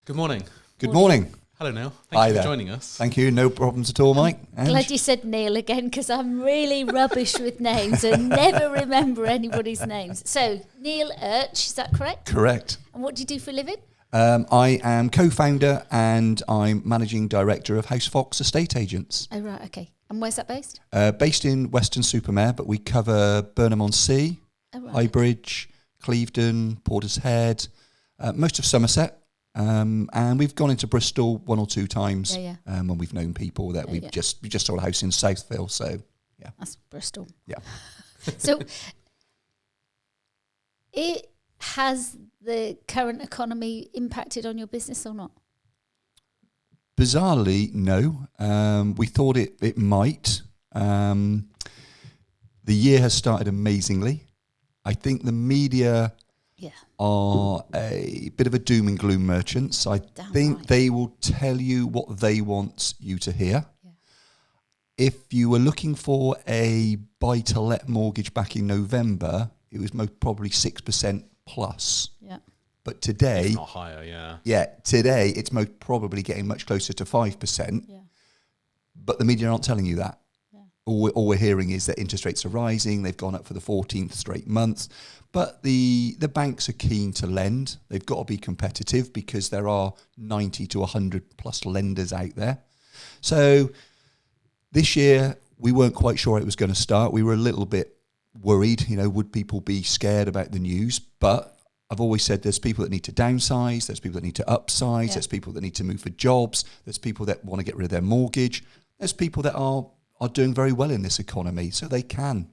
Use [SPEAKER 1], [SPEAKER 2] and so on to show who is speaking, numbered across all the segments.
[SPEAKER 1] Good morning.
[SPEAKER 2] Good morning.
[SPEAKER 1] Hello, Neil.
[SPEAKER 2] Hi
[SPEAKER 1] Thank you
[SPEAKER 2] there.
[SPEAKER 1] for joining us.
[SPEAKER 2] Thank you. No problems at all, Mike.
[SPEAKER 3] Glad you said Neil again, because I'm really rubbish with names and never remember anybody's names. So, Neil Urch, is that correct?
[SPEAKER 2] Correct.
[SPEAKER 3] And what do you do for a living?
[SPEAKER 2] I am co-founder and I'm managing director of Housefox Estate Agents.
[SPEAKER 3] Oh, right, okay. And where's that based?
[SPEAKER 2] Based in Weston-super-Mare, but we cover Burnham-on-Sea, Highbridge, Clevedon, Portishead, most of Somerset. And we've gone into Bristol one or two times when we've known people that we just sold a house in Southville. So, yeah.
[SPEAKER 3] That's Bristol.
[SPEAKER 2] Yeah.
[SPEAKER 3] So, has the current economy impacted on your business or not?
[SPEAKER 2] Bizarrely, no. We thought it might. The year has started amazingly. I think the media are a bit of a doom and gloom merchants. I think they will tell you what they want you to hear. Yeah. If you were looking for a buy-to-let mortgage back in November, it was most probably 6% plus. Yeah. But today,
[SPEAKER 1] if not higher, yeah.
[SPEAKER 2] Yeah, today it's most probably getting much closer to 5%. Yeah. But the media aren't telling you that. Yeah. All we're hearing is that interest rates are rising. They've gone up for the 14th straight month. But the banks are keen to lend. They've got to be competitive because there are 90 to 100 plus lenders out there. So this year, we weren't quite sure it was going to start. We were a little bit worried, would people be scared about the news? But I've always said there's people that need to downsize, there's people that need to upsize, there's people that need to move for jobs, there's people that want to get rid of their mortgage, there's people that are doing very well in this economy, so they can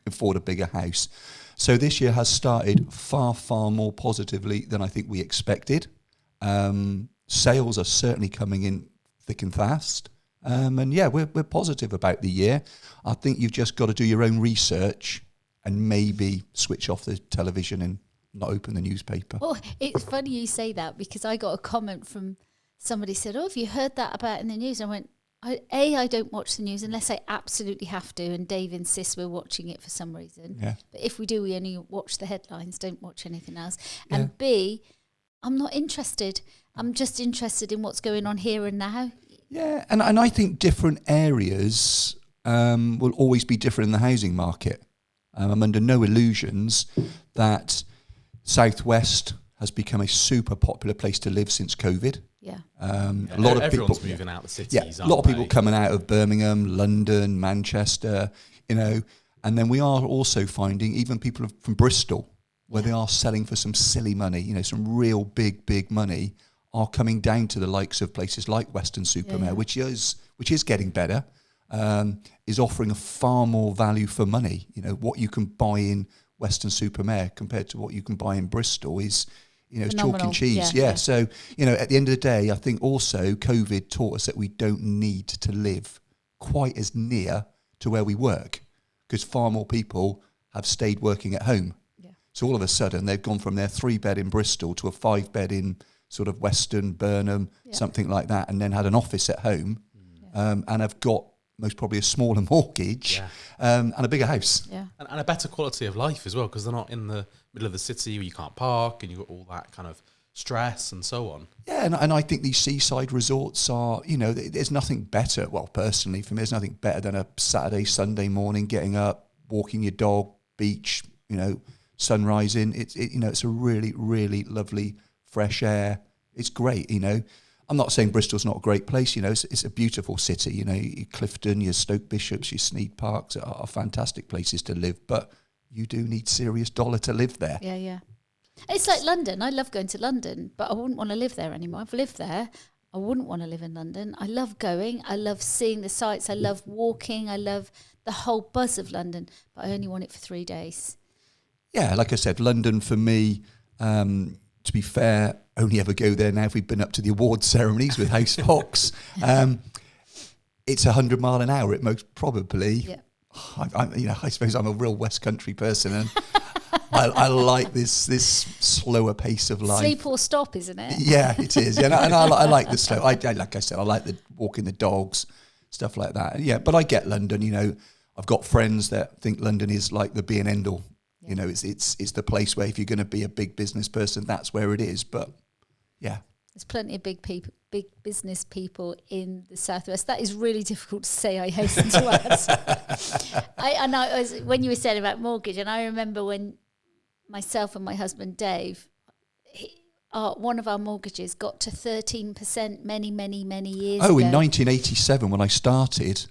[SPEAKER 2] afford a bigger house. So this year has started far, far more positively than I think we expected. Sales are certainly coming in thick and fast. We're positive about the year. I think you've just got to do your own research and maybe switch off the television and not open the newspaper.
[SPEAKER 3] Well, it's funny you say that because I got a comment from somebody said, "Oh, have you heard that about in the news?" I went, I don't watch the news unless I absolutely have to, and Dave insists we're watching it for some reason. Yeah. But if we do, we only watch the headlines, don't watch anything else. Yeah. And B, I'm not interested. I'm just interested in what's going on here and now.
[SPEAKER 2] Yeah, and I think different areas will always be different in the housing market. I'm under no illusions that Southwest has become a super popular place to live since COVID.
[SPEAKER 3] Yeah.
[SPEAKER 2] A lot of
[SPEAKER 1] everyone's
[SPEAKER 2] people
[SPEAKER 1] moving out the cities.
[SPEAKER 2] Yeah, a lot of people coming out of Birmingham, London, Manchester, and then we are also finding even people from Bristol, where they are selling for some silly money, some real big money, are coming down to the likes of places like Weston-super-Mare, which is getting better, is offering a far more value for money. What you can buy in Weston-super-Mare compared to what you can buy in Bristol is, chalk and cheese. Yeah. So, at the end of the day, I think also COVID taught us that we don't need to live quite as near to where we work because far more people have stayed working at home. Yeah. So all of a sudden they've gone from their 3-bed in Bristol to a 5-bed in sort of Weston, Burnham, something like that, and then had an office at home and have got most probably a smaller mortgage and a bigger house.
[SPEAKER 3] Yeah.
[SPEAKER 1] And a better quality of life as well, because they're not in the middle of the city where you can't park and you've got all that kind of stress and so on.
[SPEAKER 2] Yeah, and I think these seaside resorts are, there's nothing better, well, personally, for me, there's nothing better than a Saturday, Sunday morning, getting up, walking your dog, beach, sun rising. It's a really, really lovely fresh air. It's great, I'm not saying Bristol's not a great place, it's a beautiful city, your Clifton, your Stoke Bishops, your Sneyd Parks are fantastic places to live, but you do need serious dollar to live there.
[SPEAKER 3] Yeah, yeah. It's like London. I love going to London, but I wouldn't want to live there anymore. I've lived there. I wouldn't want to live in London. I love going. I love seeing the sights. I love walking. I love the whole buzz of London, but I only want it for 3 days. Yeah,
[SPEAKER 2] like I said, London for me, to be fair, only ever go there now if we've been up to the award ceremonies with Housefox. It's 100 mile an hour at most probably. Yeah. I suppose I'm a real West Country person and I like this slower pace of life.
[SPEAKER 3] Sleep or stop, isn't it?
[SPEAKER 2] Yeah, it is. Yeah, and I like the slow. Like I said, I like the walking the dogs, stuff like that. Yeah, but I get London. I've got friends that think London is like the be and end all. It's the place where if you're going to be a big business person, that's where it is. But yeah,
[SPEAKER 3] There's plenty of big business people in the Southwest. That is really difficult to say, I hasten to add. When you were saying about mortgage, and I remember when myself and my husband Dave, one of our mortgages got to 13% many years ago.
[SPEAKER 2] In 1987 when I started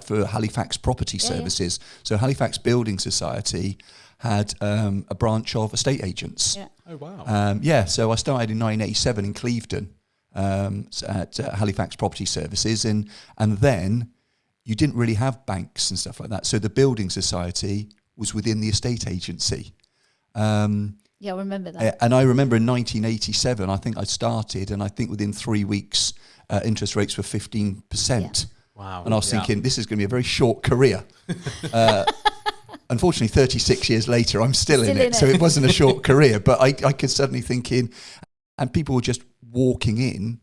[SPEAKER 2] for Halifax Property Services. So Halifax Building Society had a branch of estate agents.
[SPEAKER 3] Yeah.
[SPEAKER 1] Oh, wow.
[SPEAKER 2] So I started in 1987 in Clevedon at Halifax Property Services, and then you didn't really have banks and stuff like that. So the Building Society was within the estate agency.
[SPEAKER 3] Yeah, I remember that.
[SPEAKER 2] And I remember in 1987, I think I started, and I think within 3 weeks, interest rates were 15%.
[SPEAKER 3] Yeah.
[SPEAKER 1] Wow.
[SPEAKER 2] And I was thinking, this is going to be a very short career. Unfortunately, 36 years later, I'm still in it. So it wasn't a short career, but I could suddenly think and people were just walking in,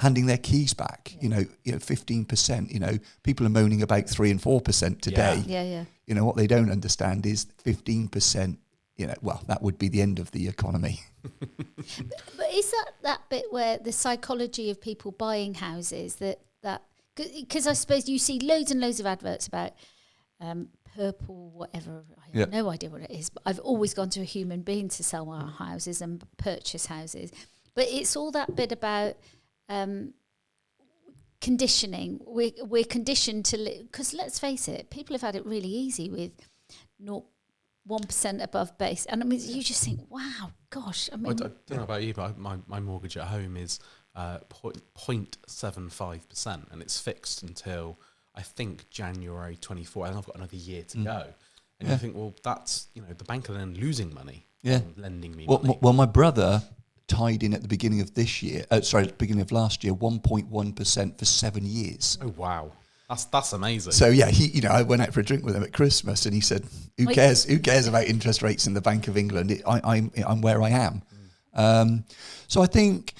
[SPEAKER 2] handing their keys back, 15%, people are moaning about 3 and 4% today.
[SPEAKER 3] Yeah.
[SPEAKER 2] What they don't understand is 15%, that would be the end of the economy.
[SPEAKER 3] But is that bit where the psychology of people buying houses, that because I suppose you see loads and loads of adverts about purple, whatever, I have no idea what it is, but I've always gone to a human being to sell our houses and purchase houses. But it's all that bit about conditioning. We're conditioned to live, because let's face it, people have had it really easy with 1% above base. And I mean, you just think, wow, gosh. I mean,
[SPEAKER 1] I don't know about you, but my mortgage at home is 0.75%, and it's fixed until I think January 24. And I've got another year to go. And you think, well, that's, the bank are then losing money, lending me money.
[SPEAKER 2] Well, my brother tied in at the beginning of last year, 1.1% for 7 years.
[SPEAKER 1] Oh, wow. That's amazing.
[SPEAKER 2] So he, I went out for a drink with him at Christmas, and he said, "Who cares? Who cares about interest rates in the Bank of England? I'm where I am." So I think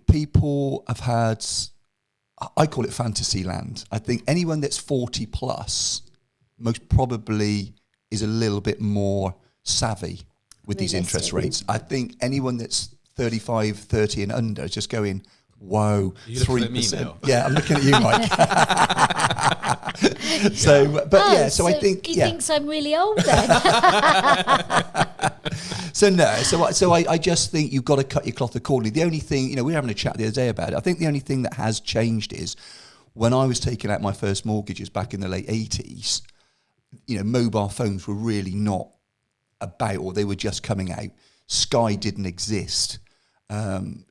[SPEAKER 2] people have had, I call it fantasy land. I think anyone that's 40 plus most probably is a little bit more savvy with these interest rates. I think anyone that's 35, 30 and under is just going, whoa, 3%. Yeah, I'm looking at you, Mike. So I think
[SPEAKER 3] he thinks I'm really old then.
[SPEAKER 2] So I just think you've got to cut your cloth accordingly. The only thing, we were having a chat the other day about it. I think the only thing that has changed is when I was taking out my first mortgages back in the late 80s, mobile phones were really not about, or they were just coming out. Sky didn't exist.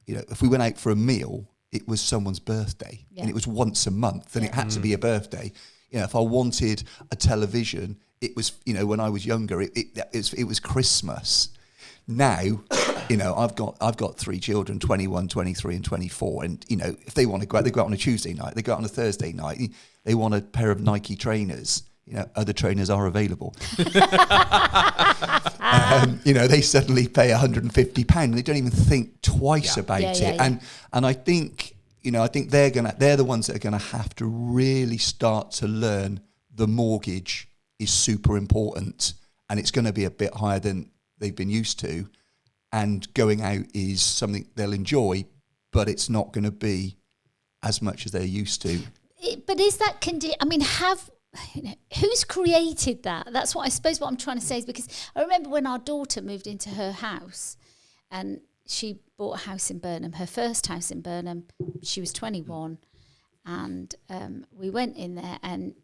[SPEAKER 2] If we went out for a meal, it was someone's birthday, and it was once a month, and it had to be a birthday. If I wanted a television, it was, when I was younger, it was Christmas. Now, I've got 3 children, 21, 23, and 24, and if they want to go out, they go out on a Tuesday night, they go out on a Thursday night, they want a pair of Nike trainers. Other trainers are available. They suddenly pay £150. They don't even think twice about it. And I think, I think they're the ones that are gonna have to really start to learn the mortgage is super important, and it's gonna be a bit higher than they've been used to. And going out is something they'll enjoy, but it's not gonna be as much as they're used to.
[SPEAKER 3] But is that who's created that? That's what I suppose what I'm trying to say is, because I remember when our daughter moved into her house, and she bought a house in Burnham, her first house in Burnham. She was 21, and we went in there and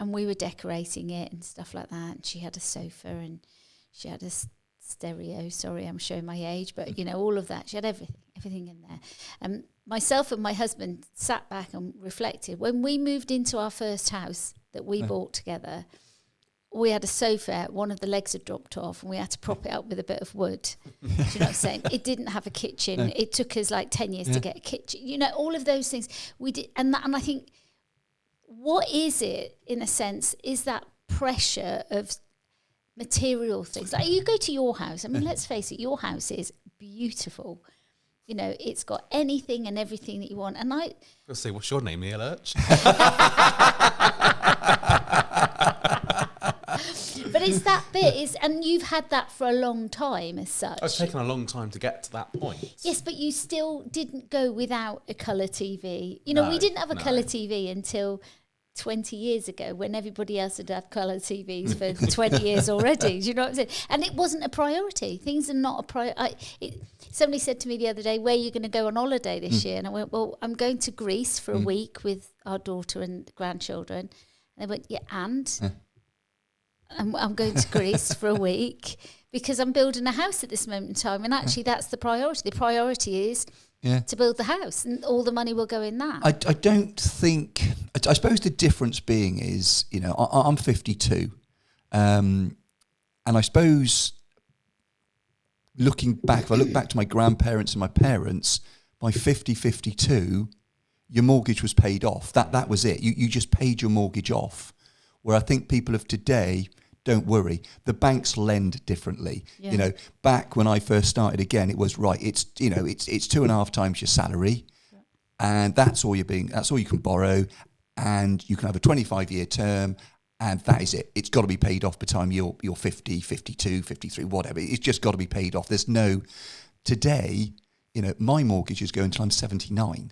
[SPEAKER 3] we were decorating it and stuff like that. And she had a sofa and she had a stereo. Sorry, I'm showing my age, but all of that. She had everything in there. Myself and my husband sat back and reflected. When we moved into our first house that we bought together, we had a sofa, one of the legs had dropped off, and we had to prop it up with a bit of wood. Do you know what I'm saying? It didn't have a kitchen. No. It took us like 10 years to get a kitchen. All of those things we did. And I think, what is it, in a sense, is that pressure of material things. Like, you go to your house, let's face it, your house is beautiful. It's got anything and everything that you want. And I'll
[SPEAKER 1] say, what's your name, Urch?
[SPEAKER 3] But But it's that bit, and you've had that for a long time as such.
[SPEAKER 1] It's taken a long time to get to that point.
[SPEAKER 3] Yes, but you still didn't go without a colour TV. You know, we didn't have a colour TV until 20 years ago, when everybody else had had colour TVs for 20 years already. Do you know what I'm saying? And it wasn't a priority. Things are not a priority. Somebody said to me the other day, where are you going to go on holiday this year? And I went, well, I'm going to Greece for a week with our daughter and grandchildren. And they went, yeah, and I'm going to Greece for a week because I'm building a house at this moment in time. And actually, that's the priority. The priority is to build the house, and all the money will go in that.
[SPEAKER 2] I don't think... I suppose the difference being is, you know, I'm 52. And I suppose looking back, if I look back to my grandparents and my parents, by 52, your mortgage was paid off. That was it. You just paid your mortgage off. Where I think people of today, don't worry, the banks lend differently. You know, back when I first started, again, it was right. It's, you know, it's 2.5 times your salary, and that's all you can borrow, and you can have a 25-year term, and that is it. It's got to be paid off by the time you're 50, 52, 53, whatever. It's just got to be paid off. There's no... Today, you know, my mortgage is going until I'm 79.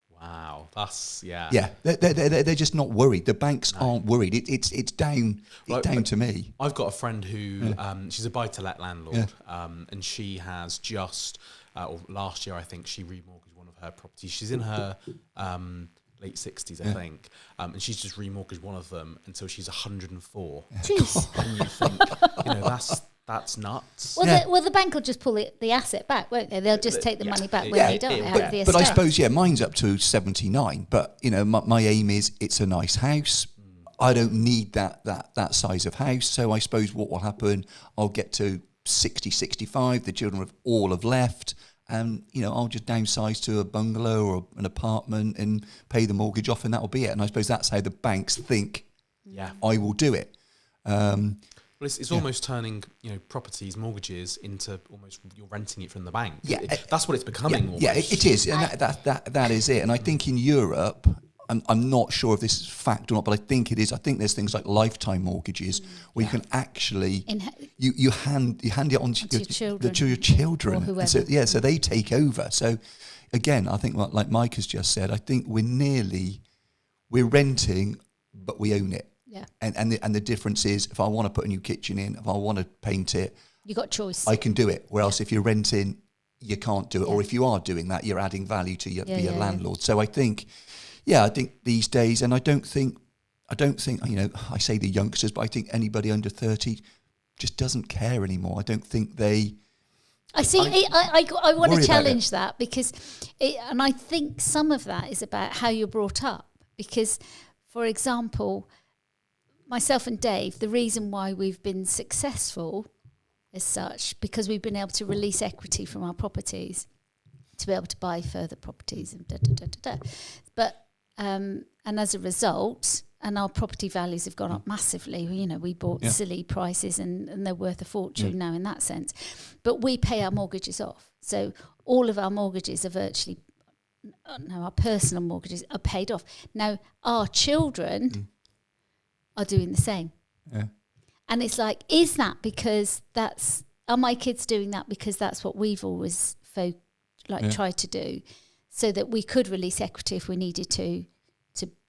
[SPEAKER 1] Wow, that's... Yeah.
[SPEAKER 2] Yeah, they're just not worried. The banks aren't worried. It's down to me.
[SPEAKER 1] I've got a friend who... she's a buy-to-let landlord, and she has just... or last year, I think, she remortgaged one of her properties. She's in her... late 60s, I think, and she's just remortgaged one of them until she's 104.
[SPEAKER 3] Jeez.
[SPEAKER 1] And you think, you know, that's nuts.
[SPEAKER 3] Well, the bank will just pull the asset back, won't they? They'll just take the money back when they don't have the estate.
[SPEAKER 2] But I suppose, mine's up to 79. But, you know, my aim is it's a nice house. I don't need that size of house. So I suppose what will happen, I'll get to 60, 65. The children all have left. And, you know, I'll just downsize to a bungalow or an apartment and pay the mortgage off, and that'll be it. And I suppose that's how the banks think I will do it.
[SPEAKER 1] Well, it's almost turning, you know, properties, mortgages into almost you're renting it from the bank. Yeah, that's what it's becoming. Almost.
[SPEAKER 2] Yeah, it is, and that is it. And I think in Europe, I'm not sure if this is fact or not, but I think it is. I think there's things like lifetime mortgages where you can actually you hand it on to your children.
[SPEAKER 3] Or
[SPEAKER 2] so they take over. So again, I think like Mike has just said, I think we're renting, but we own it.
[SPEAKER 3] Yeah.
[SPEAKER 2] And the difference is, if I want to put a new kitchen in, if I want to paint it,
[SPEAKER 3] you got choice.
[SPEAKER 2] I can do it. Whereas if you're renting, you can't do it. Or if you are doing that, you're adding value to your landlord. So I think these days, and I don't think, you know, I say the youngsters, but I think anybody under 30 just doesn't care anymore. I don't think they... I want to challenge that because, and I think some of that is about how you're brought up. Because, for example, myself and Dave, the reason why we've been successful as such, because we've been able to release equity from our properties to be able to buy further properties and But and as a result, and our property values have gone up massively. You know, we bought silly prices and they're worth a fortune now in that sense. But we pay our mortgages off. So all of our mortgages are virtually, our personal mortgages are paid off. Now, our children are doing the same. Yeah. And it's like, is that because are my kids doing that because that's what we've always tried to do, so that we could release equity if we needed to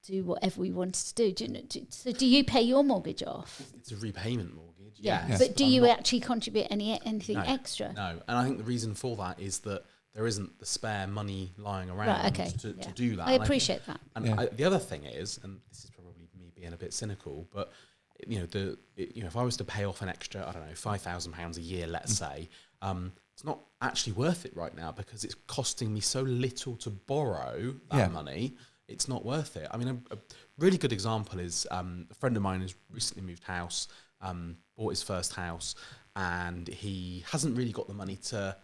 [SPEAKER 2] do whatever we wanted to do. So do you pay your mortgage off?
[SPEAKER 1] It's a repayment mortgage,
[SPEAKER 3] yes. But do you actually contribute anything extra?
[SPEAKER 1] No, and I think the reason for that is that there isn't the spare money lying around to do that.
[SPEAKER 3] I appreciate that.
[SPEAKER 1] And the other thing is, and this is probably me being a bit cynical, but you know, if I was to pay off an extra, I don't know, £5,000 a year, let's say, it's not actually worth it right now because it's costing me so little to borrow that money. It's not worth it. I mean, a really good example is a friend of mine has recently moved house, bought his first house, and he hasn't really got the money to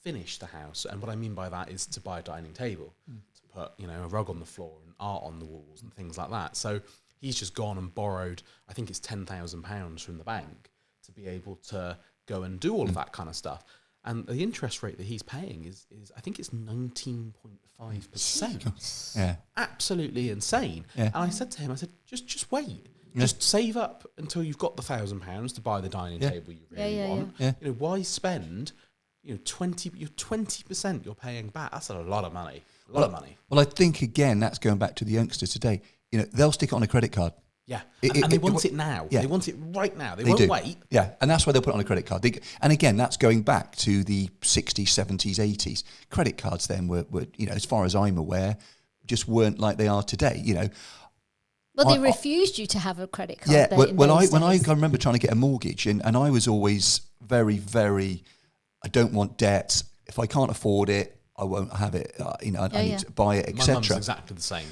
[SPEAKER 1] finish the house. And what I mean by that is to buy a dining table, to put, you know, a rug on the floor and art on the walls and things like that. So he's just gone and borrowed, I think it's £10,000 from the bank to be able to go and do all of that kind of stuff. And the interest rate that he's paying is I think it's 19.5%.
[SPEAKER 2] Yeah.
[SPEAKER 1] Absolutely insane. Yeah. And I said to him, just wait. Just save up until you've got the £1,000 to buy the dining table you really want.
[SPEAKER 2] Yeah.
[SPEAKER 1] You know, why spend? You know, 20% you're paying back. That's a lot of money. A lot of money.
[SPEAKER 2] Well, I think again that's going back to the youngsters today. You know, they'll stick it on a credit card.
[SPEAKER 1] Yeah, and they want it now. Yeah. They want it right now. They won't wait.
[SPEAKER 2] Yeah, and that's why they'll put it on a credit card. And again, that's going back to the 60s, 70s, 80s. Credit cards then were, you know, as far as I'm aware, just weren't like they are today. You know.
[SPEAKER 3] Well, they refused you to have a credit card.
[SPEAKER 2] Yeah,
[SPEAKER 3] I
[SPEAKER 2] remember trying to get a mortgage, and I was always very, very, I don't want debt. If I can't afford it, I won't have it. You know, I need to buy it, etc.
[SPEAKER 1] My mum's exactly the same.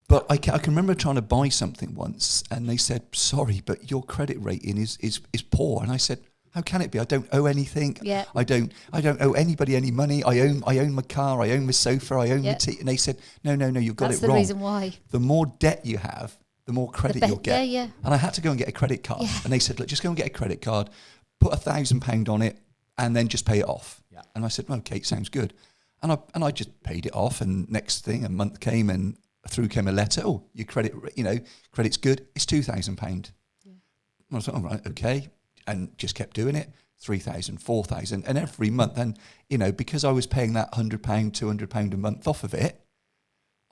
[SPEAKER 2] But I can remember trying to buy something once, and they said, "Sorry, but your credit rating is poor." And I said, "How can it be? I don't owe anything.
[SPEAKER 3] Yeah.
[SPEAKER 2] I don't owe anybody any money. I own my car. I own my sofa. I own my tea." And they said, "No, you've got
[SPEAKER 3] That's
[SPEAKER 2] it wrong.
[SPEAKER 3] That's the reason why.
[SPEAKER 2] The more debt you have, the more credit you'll get."
[SPEAKER 3] Yeah.
[SPEAKER 2] And I had to go and get a credit card, and they said, "Look, just go and get a credit card, put £1,000 on it, and then just pay it off."
[SPEAKER 1] Yeah.
[SPEAKER 2] And I said, "Okay, sounds good." And I just paid it off, and next thing, a month came, and through came a letter. "Oh, your credit's good. It's £2,000. Yeah. I was like, "All right, okay," and just kept doing it. 3,000, 4,000, and every month. And you know, because I was paying that £100, £200 a month off of it,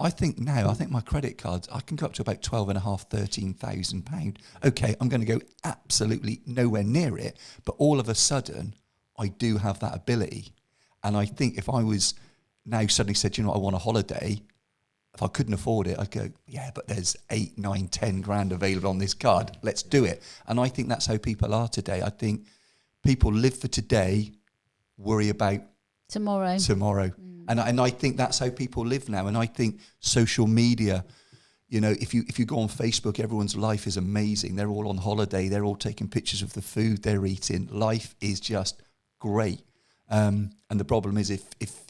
[SPEAKER 2] I think my credit cards, I can go up to about £12,500, £13,000. Okay, I'm going to go absolutely nowhere near it, but all of a sudden, I do have that ability. And I think if I was now suddenly said, you know, I want a holiday, if I couldn't afford it, I'd go, yeah, but there's 8, 9, 10 grand available on this card. Let's do it. And I think that's how people are today. I think people live for today, worry about tomorrow. And I think that's how people live now. And I think social media, you know, if you go on Facebook, everyone's life is amazing. They're all on holiday. They're all taking pictures of the food they're eating. Life is just great. And the problem is if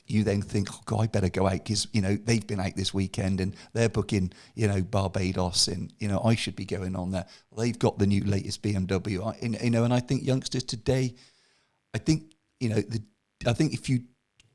[SPEAKER 2] you then think, oh God, I better go out because, you know, they've been out this weekend and they're booking, you know, Barbados and, you know, I should be going on there. They've got the new latest BMW. You know, and I think youngsters today, I think, you know, I think if you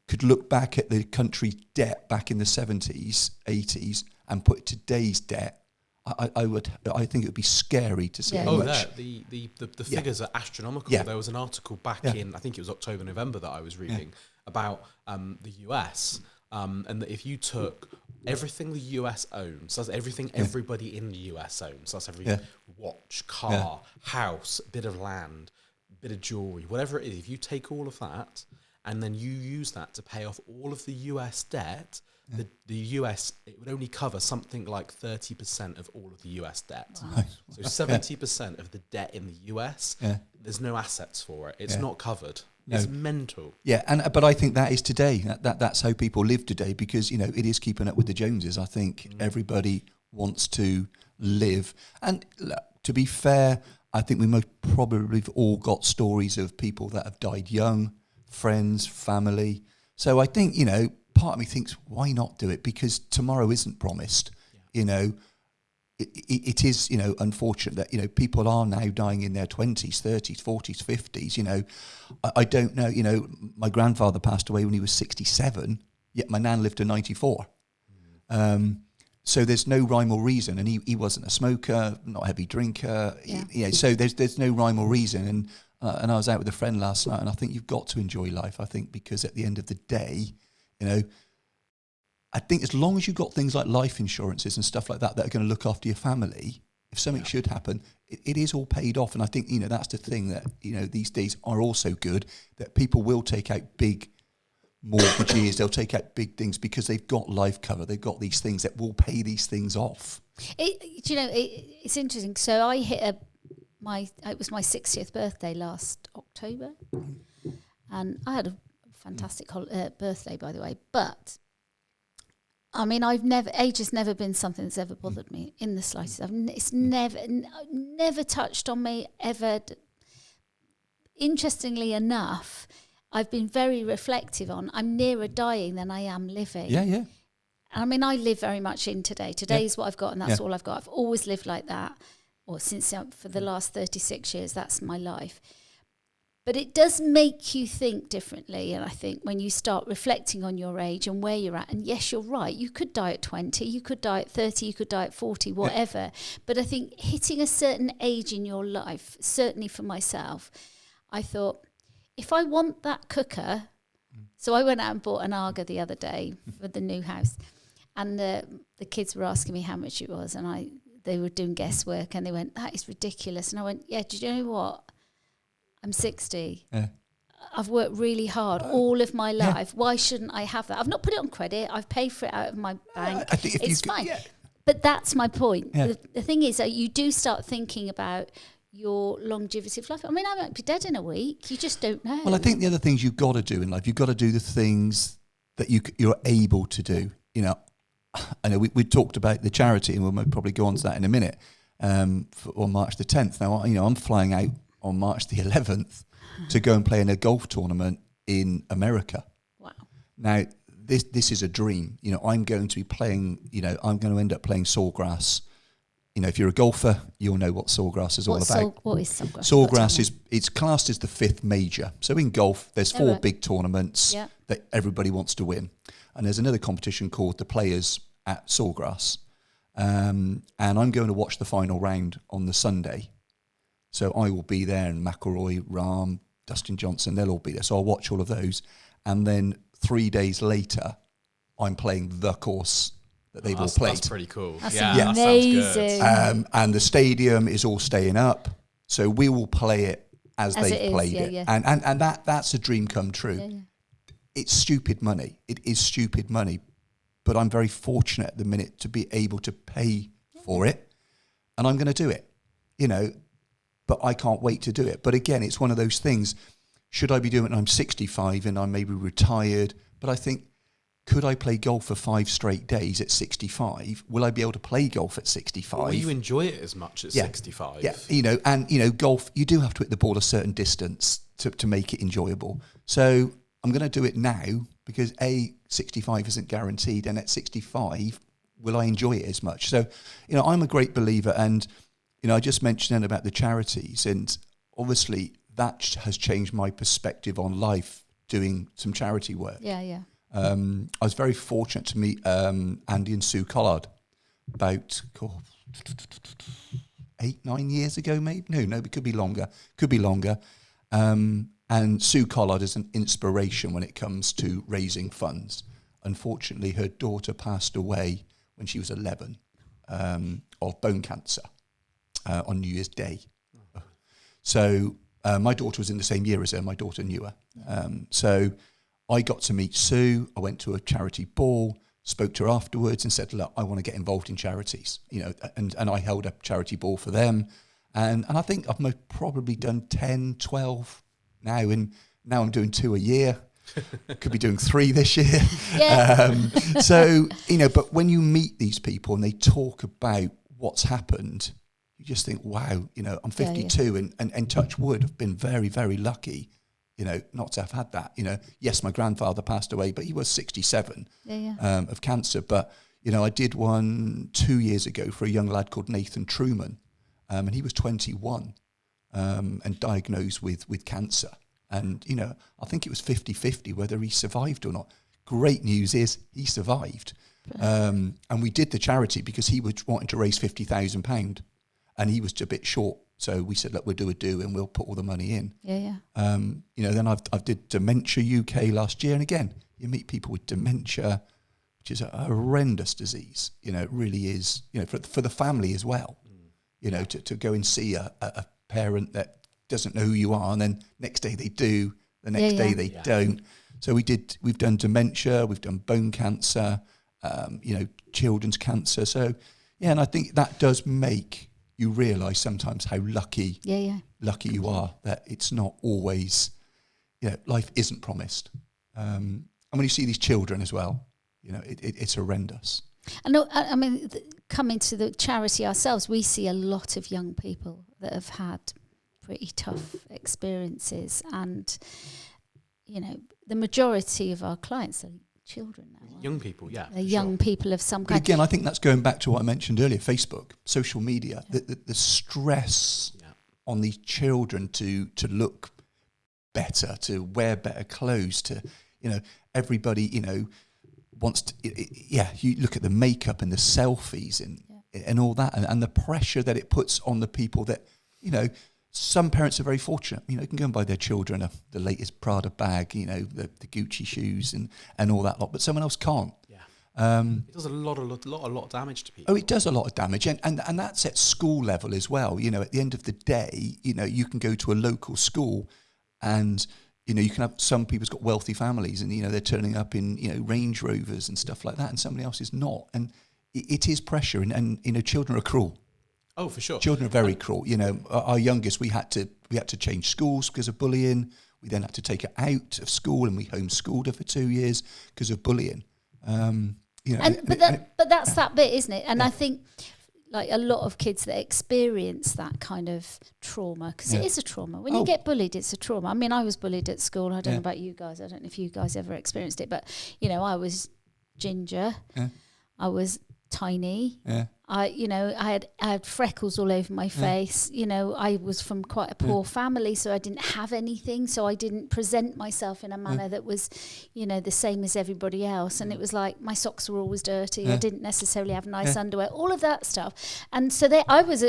[SPEAKER 2] could look back at the country's debt back in the 70s, 80s and put today's debt, I think it would be scary to see how much.
[SPEAKER 1] The figures are astronomical. Yeah. There was an article back in, I think it was October, November that I was reading about the US, and that if you took everything the US owns, that's everything everybody in the US owns, that's every watch, car, house, bit of land, bit of jewelry, whatever it is, if you take all of that and then you use that to pay off all of the US debt, the US, it would only cover something like 30% of all of the US debt. Wow. So 70% of the debt in the US, there's no assets for it. It's not covered. No. It's mental.
[SPEAKER 2] Yeah, but I think that is today. That's how people live today because, you know, it is keeping up with the Joneses. I think everybody wants to live. And to be fair, I think we most probably have all got stories of people that have died young, friends, family. So I think, you know, part of me thinks, why not do it? Because tomorrow isn't promised. You know, it is, you know, unfortunate that, you know, people are now dying in their 20s, 30s, 40s, 50s. You know, I don't know, you know, my grandfather passed away when he was 67, yet my nan lived to 94. So there's no rhyme or reason. And he wasn't a smoker, not a heavy drinker. So there's no rhyme or reason. And I was out with a friend last night, and I think you've got to enjoy life, I think, because at the end of the day, you know, I think as long as you've got things like life insurances and stuff like that that are going to look after your family, if something should happen, it is all paid off. And I think, you know, that's the thing that, you know, these days are also good, that people will take out big mortgages, they'll take out big things because they've got life cover, they've got these things that will pay these things off.
[SPEAKER 3] It's interesting. So I hit it was my 60th birthday last October, and I had a fantastic birthday, by the way. But I mean, age has never been something that's ever bothered me in the slightest. It's never touched on me ever. Interestingly enough, I've been very reflective on. I'm nearer dying than I am living.
[SPEAKER 2] Yeah.
[SPEAKER 3] I mean, I live very much in today. Today is what I've got, and that's all I've got. I've always lived like that. Or since for the last 36 years, that's my life. But it does make you think differently. And I think when you start reflecting on your age and where you're at, and yes, you're right, you could die at 20, you could die at 30, you could die at 40, whatever. But I think hitting a certain age in your life, certainly for myself, I thought, if I want that cooker, so I went out and bought an Arga the other day for the new house. And the kids were asking me how much it was. And they were doing guesswork and they went, that is ridiculous. And I went, yeah, do you know what? I'm 60. Yeah. I've worked really hard all of my life. Yeah. Why shouldn't I have that? I've not put it on credit. I've paid for it out of my bank. It's fine. Yeah. But that's my point. Yeah. The thing is that you do start thinking about your longevity of life. I mean, I might be dead in a week. You just don't know.
[SPEAKER 2] Well, I think the other things you've got to do in life, you've got to do the things that you're able to do. You know, I know we talked about the charity, and we'll probably go on to that in a minute, on March the 10th. Now, you know, I'm flying out on March the 11th to go and play in a golf tournament in America. Wow. Now, this is a dream. You know, I'm going to be playing, you know, I'm going to end up playing Sawgrass. You know, if you're a golfer, you'll know what Sawgrass is all about.
[SPEAKER 3] What is Sawgrass?
[SPEAKER 2] Sawgrass it's classed as the 5th major. So in golf, there's 4 big tournaments that everybody wants to win. And there's another competition called the Players at Sawgrass. And I'm going to watch the final round on the Sunday. So I will be there, and McIlroy, Rahm, Dustin Johnson, they'll all be there. So I'll watch all of those. And then 3 days later, I'm playing the course that they've all played.
[SPEAKER 1] That's pretty cool.
[SPEAKER 3] That's amazing.
[SPEAKER 1] That sounds good.
[SPEAKER 2] And the stadium is all staying up. So we will play it as they've played it. Yeah. And that's a dream come true. Yeah, yeah. It's stupid money. It is stupid money. But I'm very fortunate at the minute to be able to pay for it. And I'm going to do it, you know. But I can't wait to do it. But again, it's one of those things. Should I be doing it when I'm 65 and I'm maybe retired? But I think, could I play golf for 5 straight days at 65? Will I be able to play golf at 65?
[SPEAKER 1] Will you enjoy it as much at 65?
[SPEAKER 2] Yeah, you know, and you know, golf, you do have to hit the ball a certain distance to make it enjoyable. So I'm going to do it now because 65 isn't guaranteed, and at 65, will I enjoy it as much? So, you know, I'm a great believer, and you know, I just mentioned then about the charities, and obviously that has changed my perspective on life, doing some charity work.
[SPEAKER 3] Yeah, yeah.
[SPEAKER 2] I was very fortunate to meet Andy and Sue Collard about 8-9 years ago, maybe. No, it could be longer. And Sue Collard is an inspiration when it comes to raising funds. Unfortunately, her daughter passed away when she was 11 of bone cancer. On New Year's Day. So my daughter was in the same year as her. My daughter knew her. So I got to meet Sue. I went to a charity ball, spoke to her afterwards and said, look, I want to get involved in charities. You know, and I held a charity ball for them. And I think I've probably done 10, 12 now. And now I'm doing 2 a year. Could be doing 3 this year. Yeah. So, you know, but when you meet these people and they talk about what's happened, you just think, wow, you know, I'm 52 and touch wood, I've been very, very lucky, you know, not to have had that. You know, yes, my grandfather passed away, but he was 67 of cancer. But, you know, I did one 2 years ago for a young lad called Nathan Truman, and he was 21 and diagnosed with cancer. And, you know, I think it was 50-50 whether he survived or not. Great news is he survived. And we did the charity because he was wanting to raise £50,000. And he was a bit short, so we said, look, we'll do and we'll put all the money in.
[SPEAKER 3] Yeah, yeah.
[SPEAKER 2] You know, then I've did Dementia UK last year, and again, you meet people with dementia, which is a horrendous disease. You know, it really is. You know, for the family as well. You know, to go and see a parent that doesn't know who you are, and then next day they do, the next day they don't. So we've done dementia, we've done bone cancer, you know, children's cancer. So yeah, and I think that does make you realise sometimes how lucky you are, that it's not always, you know, life isn't promised. And when you see these children as well, you know, it's horrendous.
[SPEAKER 3] I mean, coming to the charity ourselves, we see a lot of young people that have had pretty tough experiences, and, you know, the majority of our clients are children now.
[SPEAKER 1] Young people, yeah.
[SPEAKER 3] They're young people of some kind.
[SPEAKER 2] But again, I think that's going back to what I mentioned earlier, Facebook, social media, the stress on these children to look better, to wear better clothes, to, everybody, wants to, you look at the makeup and the selfies and all that, and the pressure that it puts on the people that, some parents are very fortunate, can go and buy their children the latest Prada bag, the Gucci shoes and all that lot, but someone else can't.
[SPEAKER 1] It does a lot of damage to people.
[SPEAKER 2] Oh, it does a lot of damage, and that's at school level as well. At the end of the day, you can go to a local school, and you can have some people's got wealthy families, and they're turning up in Range Rovers and stuff like that, and somebody else is not, and it is pressure, and children are cruel.
[SPEAKER 1] Oh, for sure.
[SPEAKER 2] Children are very cruel. Our youngest, we had to change schools because of bullying. We then had to take her out of school, and we homeschooled her for 2 years because of bullying.
[SPEAKER 3] But that's that bit, isn't it? And I think like a lot of kids that experience that kind of trauma, because it is a trauma. When you get bullied, it's a trauma. I mean, I was bullied at school. I don't know about you guys. I don't know if you guys ever experienced it, but I was ginger. I was tiny. I had freckles all over my face. I was from quite a poor family, so I didn't have anything. So I didn't present myself in a manner that was, the same as everybody else. And it was like my socks were always dirty. I didn't necessarily have nice underwear. All of that stuff. And so I was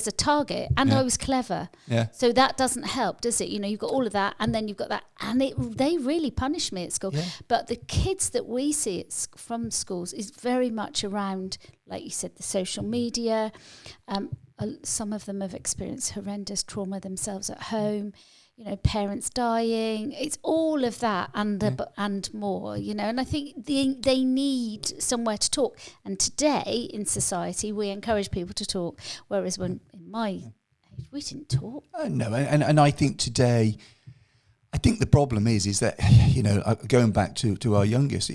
[SPEAKER 3] a target, and I was clever. So that doesn't help, does it? You've got all of that, and then you've got that, and they really punished me at school. But the kids that we see from schools is very much around, like you said, the social media. Some of them have experienced horrendous trauma themselves at home. Parents dying. It's all of that and more. And I think they need somewhere to talk. And today in society, we encourage people to talk, whereas when in my age we didn't talk.
[SPEAKER 2] No, and I think today, I think the problem is that going back to our youngest,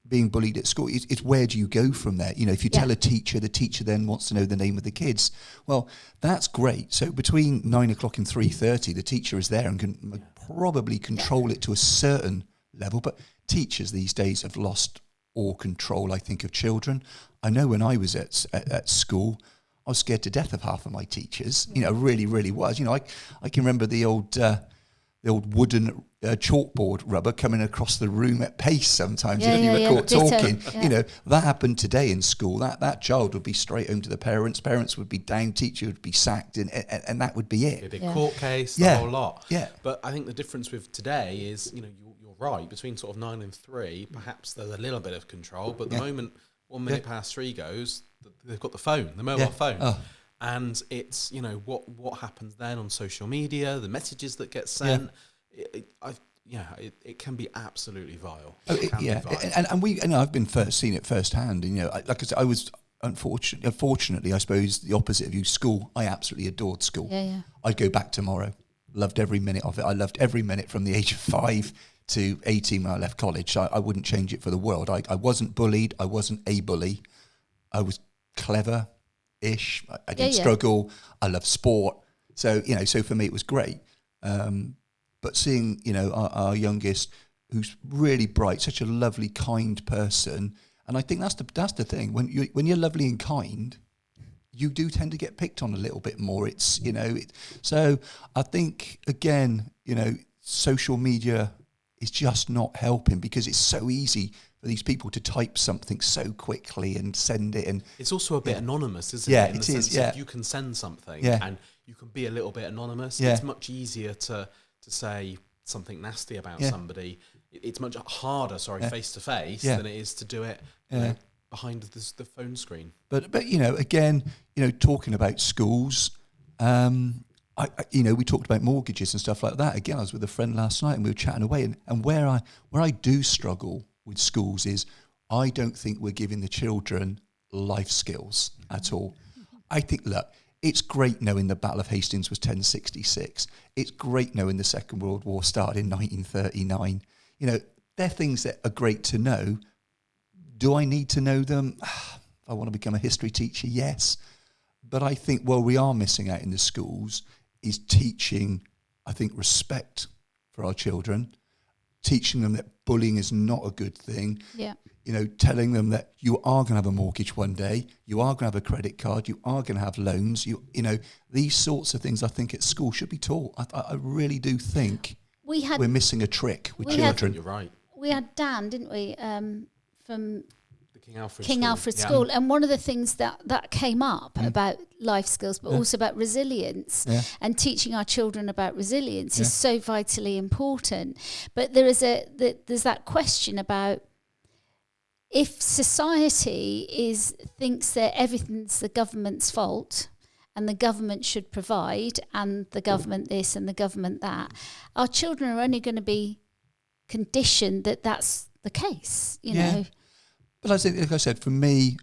[SPEAKER 2] being bullied at school, it's where do you go from there? If you tell a teacher, the teacher then wants to know the name of the kids. Well, that's great. So between 9 o'clock and 3:30, the teacher is there and can probably control it to a certain level. But teachers these days have lost all control, I think, of children. I know when I was at school, I was scared to death of half of my teachers. Really, really was. I can remember the old wooden chalkboard rubber coming across the room at pace sometimes if you were caught talking. That happened today in school. That child would be straight home to the parents would be down, teacher would be sacked, and that would be it.
[SPEAKER 1] A big court case, the whole lot.
[SPEAKER 2] Yeah.
[SPEAKER 1] But I think the difference with today is, you're right, between sort of 9 and 3, perhaps there's a little bit of control, but the moment 1 minute past 3 goes, they've got the mobile phone. Oh. And it's, what happens then on social media, the messages that get sent. It can be absolutely vile. And I've been seen it firsthand. Like I said, I was unfortunately, I suppose the opposite of you. School, I absolutely adored school. I'd go back tomorrow. Loved every minute of it. I loved every minute from the age of 5 to 18 when I left college. So I wouldn't change it for the world. I wasn't bullied. I wasn't a bully. I was clever-ish. I didn't struggle. I loved sport. So, so for me it was great. But seeing, our youngest, who's really bright, such a lovely, kind person, and I think that's the thing. When you're lovely and kind, you do tend to get picked on a little bit more. It's so I think again, social media is just not helping because it's so easy for these people to type something so quickly and send it, and it's also a bit anonymous, isn't it? In the sense
[SPEAKER 2] that
[SPEAKER 1] you can send something and you can be a little bit anonymous. It's much easier to say something nasty about somebody. It's much harder, face to face than it is to do it behind the phone screen. But
[SPEAKER 2] again, talking about schools, we talked about mortgages and stuff like that. Again, I was with a friend last night and we were chatting away, and where I do struggle with schools is I don't think we're giving the children life skills at all. I think, look, it's great knowing the Battle of Hastings was 1066. It's great knowing the Second World War started in 1939. They're things that are great to know. Do I need to know them? If I want to become a history teacher, yes. But I think what we are missing out in the schools is teaching, I think, respect for our children, teaching them that bullying is not a good thing. Yeah. Telling them that you are going to have a mortgage one day, you are going to have a credit card, you are going to have loans, these sorts of things I think at school should be taught. I really do think. we're missing a trick with
[SPEAKER 3] we
[SPEAKER 2] children.
[SPEAKER 1] You're right.
[SPEAKER 3] We had Dan, didn't we, from
[SPEAKER 1] The King Alfred
[SPEAKER 3] King
[SPEAKER 1] School.
[SPEAKER 3] Alfred School, and one of the things that came up about life skills, but also about resilience, and teaching our children about resilience is so vitally important. But there's that question about, if society thinks that everything's the government's fault, and the government should provide, and the government this and the government that, our children are only going to be conditioned that that's the case, you know.
[SPEAKER 2] But like I said, for me,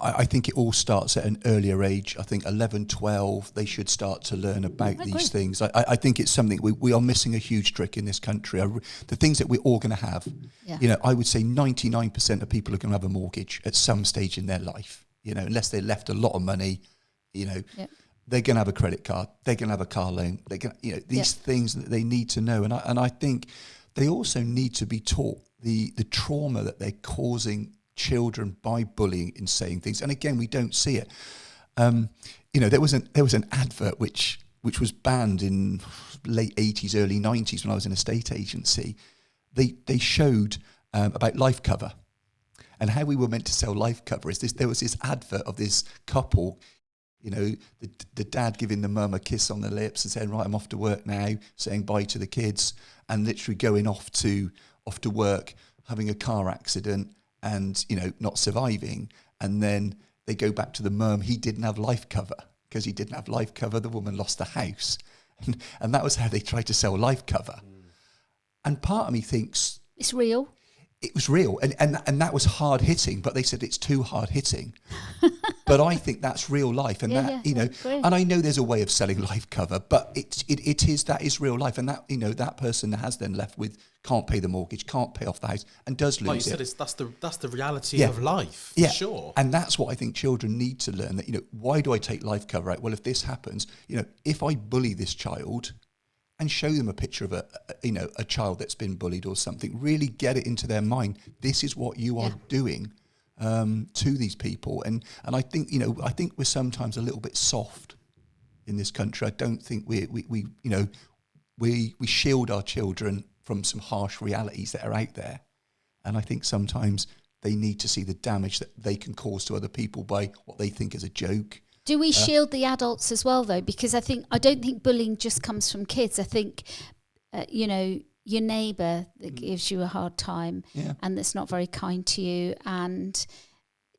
[SPEAKER 2] I think it all starts at an earlier age. I think 11, 12, they should start to learn about these things. I think it's something we are missing a huge trick in this country. The things that we're all going to have, you know, I would say 99% of people are going to have a mortgage at some stage in their life, you know, unless they left a lot of money, you know. They're going to have a credit card. They're going to have a car loan. They're going to, you know, these things that they need to know. And I think they also need to be taught the trauma that they're causing children by bullying and saying things. And again, we don't see it. You know, there was an advert which was banned in late 80s, early 90s when I was in a estate agency. They showed about life cover, and how we were meant to sell life cover is this. There was this advert of this couple, you know, the dad giving the mum a kiss on the lips and saying, right, I'm off to work now, saying bye to the kids, and literally going off to work, having a car accident and, you know, not surviving. And then they go back to the mum. He didn't have life cover. Because he didn't have life cover, the woman lost the house. And that was how they tried to sell life cover. And part of me thinks...
[SPEAKER 3] It's real.
[SPEAKER 2] It was real. And that was hard hitting, but they said it's too hard hitting. But I think that's real life. And you know, and I know there's a way of selling life cover, but that is real life. And that, you know, that person has then left with, can't pay the mortgage, can't pay off the house, and does lose
[SPEAKER 1] like you
[SPEAKER 2] it.
[SPEAKER 1] said, that's the reality of life, for sure.
[SPEAKER 2] And that's what I think children need to learn, that, you know, why do I take life cover out? Well, if this happens, you know, if I bully this child, and show them a picture of a child that's been bullied or something, really get it into their mind. This is what you are doing to these people. And I think, you know, we're sometimes a little bit soft in this country. I don't think we shield our children from some harsh realities that are out there. And I think sometimes they need to see the damage that they can cause to other people by what they think is a joke.
[SPEAKER 3] Do we shield the adults as well, though? Because I don't think bullying just comes from kids. I think, you know, your neighbour that gives you a hard time and that's not very kind to you, and,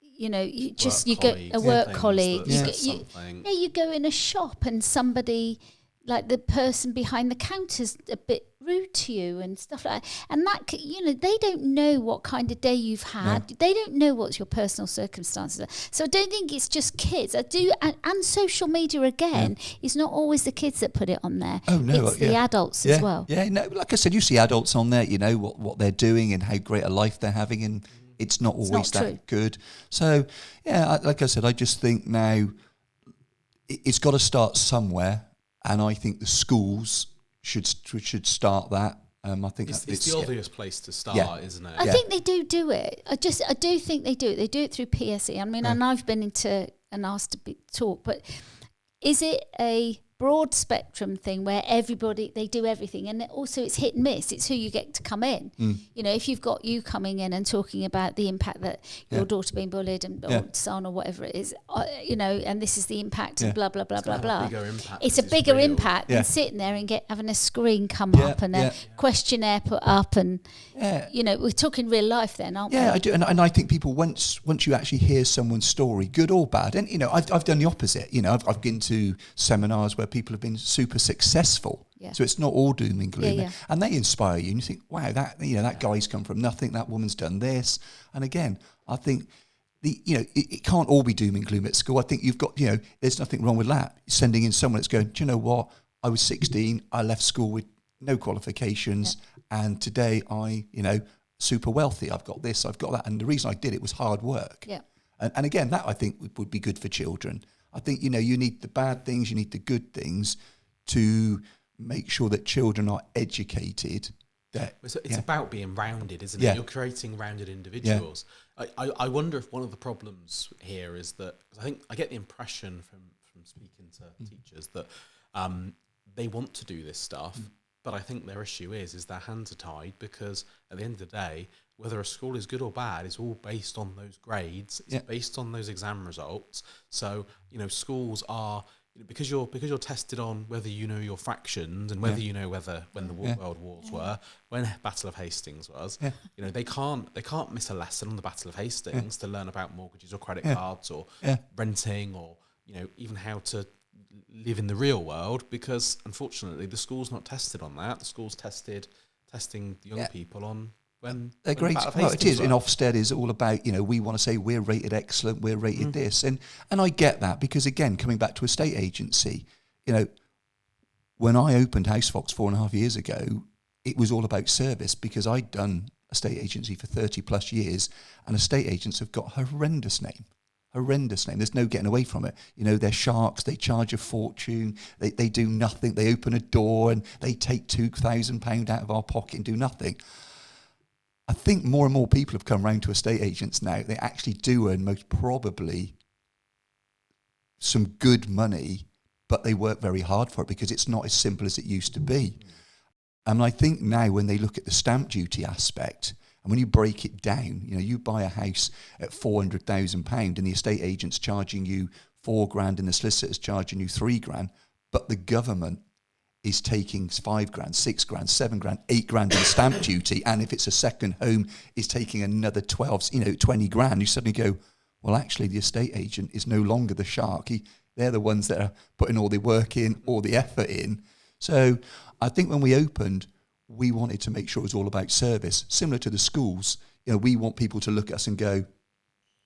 [SPEAKER 3] you know, you go a work colleague. You go in a shop and somebody, like the person behind the counter's a bit rude to you and stuff like that. And that, you know, they don't know what kind of day you've had. No. They don't know what's your personal circumstances are. So I don't think it's just kids. And social media, again, is not always the kids that put it on there.
[SPEAKER 2] Oh, no.
[SPEAKER 3] It's the adults as well.
[SPEAKER 2] Yeah, no, like I said, you see adults on there, you know, what they're doing and how great a life they're having, and it's not always that good. So, yeah, like I said, I just think now it's got to start somewhere, and I think the schools should start that. I think
[SPEAKER 1] it's the obvious place to start, isn't it?
[SPEAKER 3] I think they do it. I do think they do it. They do it through PSE. I mean, and I've been into and asked to talk, but is it a broad spectrum thing where they do everything, and also it's hit and miss? It's who you get to come in. You know, if you've got you coming in and talking about the impact that your daughter being bullied or son or whatever it is, you know, and this is the impact of blah blah blah blah blah. It's a bigger impact than sitting there and having a screen come up and a questionnaire put up, and you know, we're talking real life then, aren't we?
[SPEAKER 2] Yeah, I do, and I think people once you actually hear someone's story, good or bad, and you know, I've done the opposite. You know, I've been to seminars where people have been super successful. So it's not all doom and gloom. And they inspire you, and you think, wow, that guy's come from nothing, that woman's done this. And again, I think it can't all be doom and gloom at school. I think you've got, you know, there's nothing wrong with that. Sending in someone that's going, do you know what? I was 16, I left school with no qualifications, and today super wealthy. I've got this, I've got that. And the reason I did it was hard work. And again, that I think would be good for children. I think, you know, you need the bad things, you need the good things to make sure that children are educated.
[SPEAKER 1] It's about being rounded, isn't it? You're creating rounded individuals. I wonder if one of the problems here is that, I think I get the impression from speaking to teachers that they want to do this stuff, But I think their issue is their hands are tied, because at the end of the day, whether a school is good or bad is all based on those grades. It's based on those exam results. So, schools are, because you're tested on whether you know your fractions and whether you know when the World Wars were, when Battle of Hastings was. They can't miss a lesson on the Battle of Hastings to learn about mortgages or credit cards or renting, or even how to live in the real world, because unfortunately the school's not tested on that. The school's testing young people on when they're great.
[SPEAKER 2] Well, it is. In Ofsted is all about, we want to say we're rated excellent, we're rated this, and I get that, because again, coming back to estate agency, when I opened Housefox 4.5 years ago, it was all about service, because I'd done estate agency for 30 plus years, and estate agents have got horrendous name. There's no getting away from it. They're sharks. They charge a fortune. They do nothing. They open a door and they take £2,000 out of our pocket and do nothing. I think more and more people have come around to estate agents now. They actually do earn most probably some good money, but they work very hard for it, because it's not as simple as it used to be. And I think now when they look at the stamp duty aspect, and when you break it down, you buy a house at £400,000 and the estate agent's charging you £4,000 and the solicitor's charging you £3,000, but the government is taking £5,000, £6,000, £7,000, £8,000 in stamp duty, and if it's a second home, is taking another 20 grand. You suddenly go, well, actually, the estate agent is no longer the shark. They're the ones that are putting all the work in, all the effort in. So I think when we opened, we wanted to make sure it was all about service. Similar to the schools, we want people to look at us and go,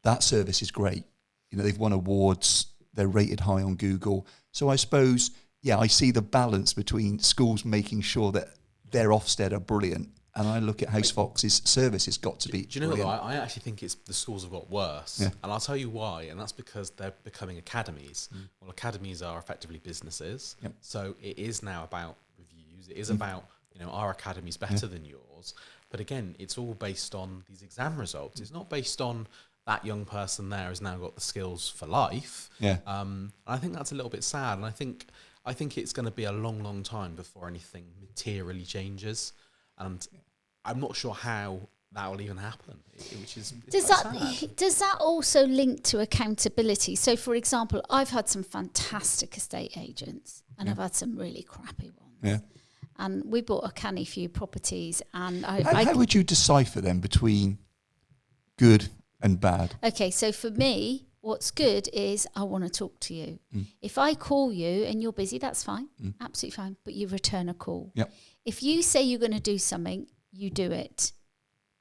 [SPEAKER 2] that service is great. They've won awards, they're rated high on Google. So I suppose, I see the balance between schools making sure that their Ofsted are brilliant, and I look at Housefox's service has got to be
[SPEAKER 1] Do you know
[SPEAKER 2] brilliant.
[SPEAKER 1] what? I actually think it's the schools have got worse. And I'll tell you why, and that's because they're becoming academies. Well, academies are effectively businesses. So it is now about reviews. It is about, our academy's better than yours. But again, it's all based on these exam results. It's not based on that young person there has now got the skills for life. I think that's a little bit sad. And I think it's going to be a long, long time before anything materially changes. And I'm not sure how that will even happen, which is
[SPEAKER 3] does that also link to accountability? So, for example, I've had some fantastic estate agents, and I've had some really crappy ones. And we bought a canny few properties, and how
[SPEAKER 2] would you decipher them between good and bad?
[SPEAKER 3] Okay, so for me, what's good is I want to talk to you. If I call you and you're busy, that's fine, absolutely fine, but you return a call. If you say you're going to do something, you do it.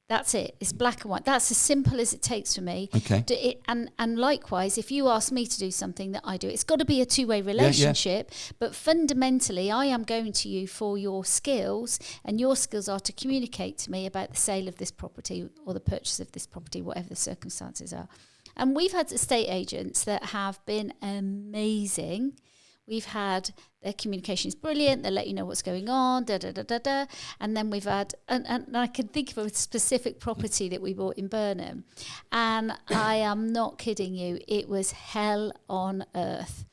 [SPEAKER 3] That's it. It's black and white. That's as simple as it takes for me.
[SPEAKER 2] Okay.
[SPEAKER 3] And likewise, if you ask me to do something, that I do. It's got to be a two-way relationship. But fundamentally, I am going to you for your skills, and your skills are to communicate to me about the sale of this property or the purchase of this property, whatever the circumstances are. And we've had estate agents that have been amazing. We've had their communication is brilliant. They let you know what's going on, And then we've had, and I can think of a specific property that we bought in Burnham. And I am not kidding you. It was hell on earth.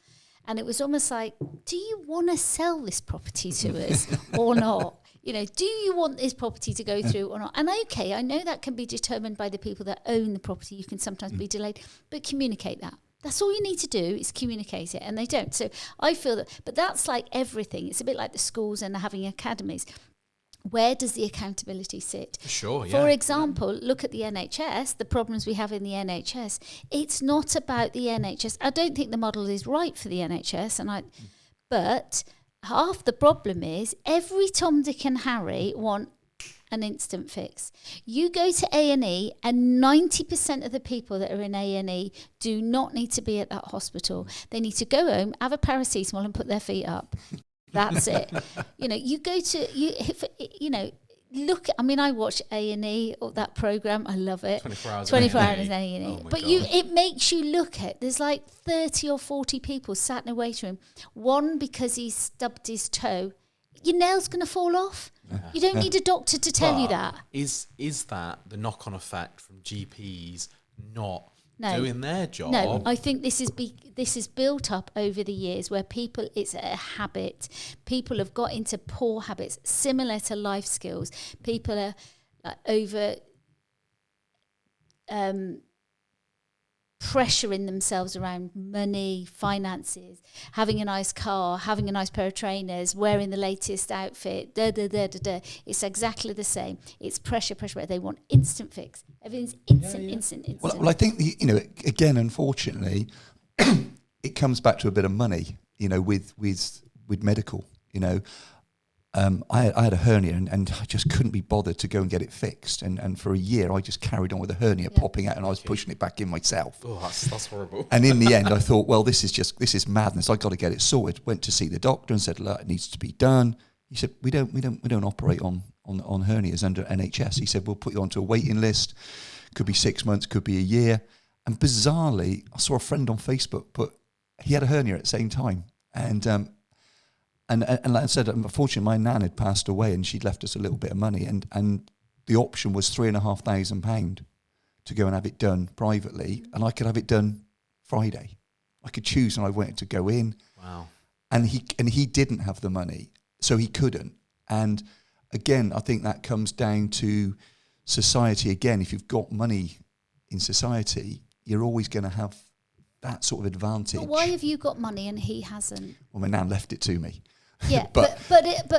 [SPEAKER 3] And it was almost like, do you want to sell this property to us or not? Do you want this property to go through or not? And okay, I know that can be determined by the people that own the property. You can sometimes be delayed, but communicate that. That's all you need to do is communicate it, and they don't. So I feel that, but that's like everything. It's a bit like the schools and having academies. Where does the accountability sit?
[SPEAKER 1] Sure, yeah.
[SPEAKER 3] For example, look at the NHS, the problems we have in the NHS. It's not about the NHS. I don't think the model is right for the NHS, but half the problem is every Tom, Dick and Harry want an instant fix. You go to A&E and 90% of the people that are in A&E do not need to be at that hospital. They need to go home, have a paracetamol and put their feet up. That's it. You go to, look, I watch A&E, or that programme, I love it.
[SPEAKER 1] 24 hours
[SPEAKER 3] 24 hours A&E.
[SPEAKER 1] Oh
[SPEAKER 3] but
[SPEAKER 1] God.
[SPEAKER 3] It makes you look at, there's like 30 or 40 people sat in a waiting room. One because he stubbed his toe. Your nail's going to fall off. You don't need a doctor to tell you that.
[SPEAKER 1] Is that the knock-on effect from GPs not doing their job.
[SPEAKER 3] No, I think this is built up over the years where people, it's a habit. People have got into poor habits, similar to life skills. People are over pressuring themselves around money, finances, having a nice car, having a nice pair of trainers, wearing the latest outfit, It's exactly the same. It's pressure. They want instant fix. Everything's instant.
[SPEAKER 2] Well, I think, again, unfortunately, it comes back to a bit of money, with medical, I had a hernia and I just couldn't be bothered to go and get it fixed. And for a year, I just carried on with the hernia popping out and I was pushing it back in myself.
[SPEAKER 1] Oh, that's horrible.
[SPEAKER 2] And in the end, I thought, well, this is madness. I've got to get it sorted. Went to see the doctor and said, look, it needs to be done. He said, we don't operate on hernias under NHS. He said, we'll put you onto a waiting list. Could be 6 months, could be a year. And bizarrely, I saw a friend on Facebook, but he had a hernia at the same time. And like I said, unfortunately, my nan had passed away and she'd left us a little bit of money. And the option was £3,500 to go and have it done privately. And I could have it done Friday. I could choose and I wanted to go in.
[SPEAKER 1] Wow.
[SPEAKER 2] And he didn't have the money, so he couldn't. And again, I think that comes down to society. Again, if you've got money in society, you're always going to have that sort of advantage.
[SPEAKER 3] But why have you got money and he hasn't?
[SPEAKER 2] Well, my nan left it to me.
[SPEAKER 3] Yeah, but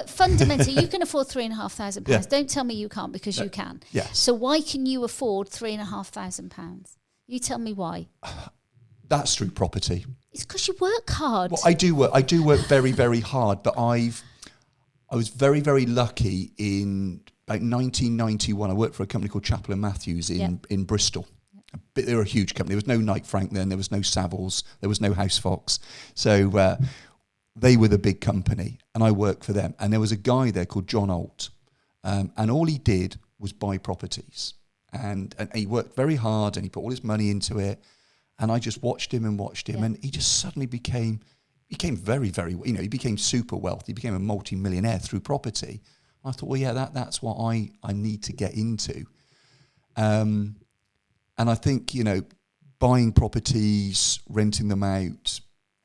[SPEAKER 3] fundamentally, you can afford £3,500. Yeah. Don't tell me you can't, because you can.
[SPEAKER 2] Yes.
[SPEAKER 3] So why can you afford £3,500? You tell me why.
[SPEAKER 2] That's through property.
[SPEAKER 3] It's because you work hard.
[SPEAKER 2] Well, I do work very, very hard, but I was very, very lucky in about 1991. I worked for a company called Chappell & Matthews in Bristol. They were a huge company. There was no Knight Frank then. There was no Savills. There was no Housefox. So they were the big company, and I worked for them. And there was a guy there called John Holt, and all he did was buy properties. And he worked very hard, and he put all his money into it. And I just watched him, and he just suddenly became very, very, he became super wealthy. He became a multi-millionaire through property. I thought, well, yeah, that's what I need to get into. And I think, buying properties, renting them out,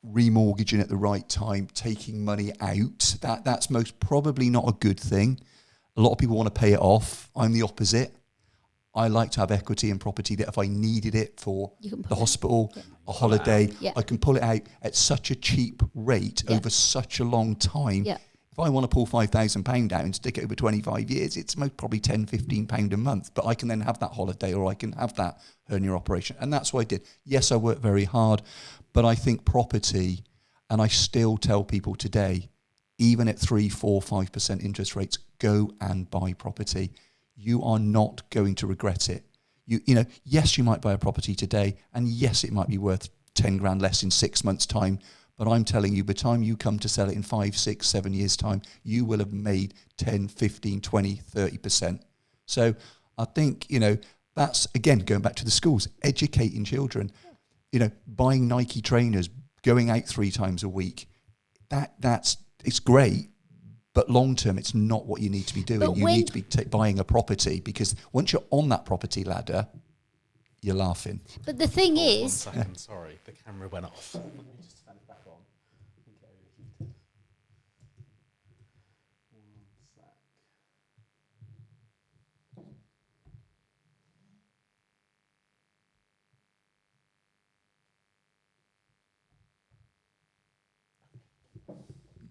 [SPEAKER 2] remortgaging at the right time, taking money out, that's most probably not a good thing. A lot of people want to pay it off. I'm the opposite. I like to have equity in property that if I needed it for the hospital, a holiday, I can pull it out at such a cheap rate over such a long time. Yeah. If I want to pull £5,000 out and stick it over 25 years, it's most probably £10, £15 a month. But I can then have that holiday, or I can have that hernia operation. And that's what I did. Yes, I worked very hard, but I think property, and I still tell people today, even at 3%, 4%, 5% interest rates, go and buy property. You are not going to regret it. Yes, you might buy a property today, and yes, it might be worth 10 grand less in 6 months' time. But I'm telling you, by the time you come to sell it in 5, 6, 7 years' time, you will have made 10, 15, 20, 30%. So I think, that's, again, going back to the schools, educating children, buying Nike trainers, going out 3 times a week. It's great. But long term, it's not what you need to be doing. But you need to be buying a property, because once you're on that property ladder, you're laughing.
[SPEAKER 3] But the thing is...
[SPEAKER 1] 1 second, sorry, the camera went off. Let me just turn it back on. One sec.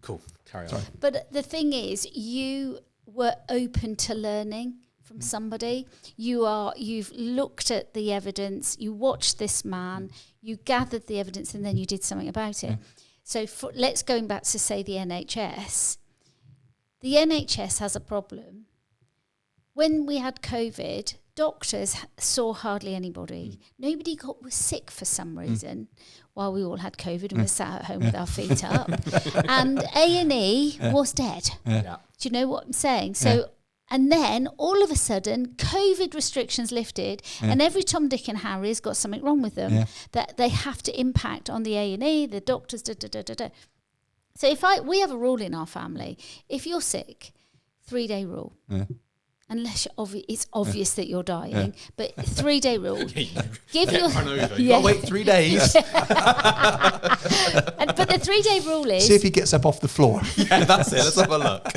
[SPEAKER 1] Cool. Carry on. Sorry.
[SPEAKER 3] But the thing is, you were open to learning from somebody. You've looked at the evidence. You watched this man. You gathered the evidence, and then you did something about it. So let's go back to, say, the NHS. The NHS has a problem. When we had COVID, doctors saw hardly anybody. Nobody was sick for some reason while we all had COVID and were sat at home with our feet up. And A&E was dead. Yeah. Do you know what I'm saying? So, and then all of a sudden, COVID restrictions lifted, and every Tom, Dick and Harry has got something wrong with them that they have to impact on the A&E, the doctors, So we have a rule in our family. If you're sick, 3-day rule. unless it's obvious that you're dying. But 3-day rule. Give
[SPEAKER 1] your run over.
[SPEAKER 3] Yeah.
[SPEAKER 1] Wait 3 days.
[SPEAKER 3] But the 3-day rule is,
[SPEAKER 2] see if he gets up off the floor.
[SPEAKER 1] Yeah, that's it. Let's have a look.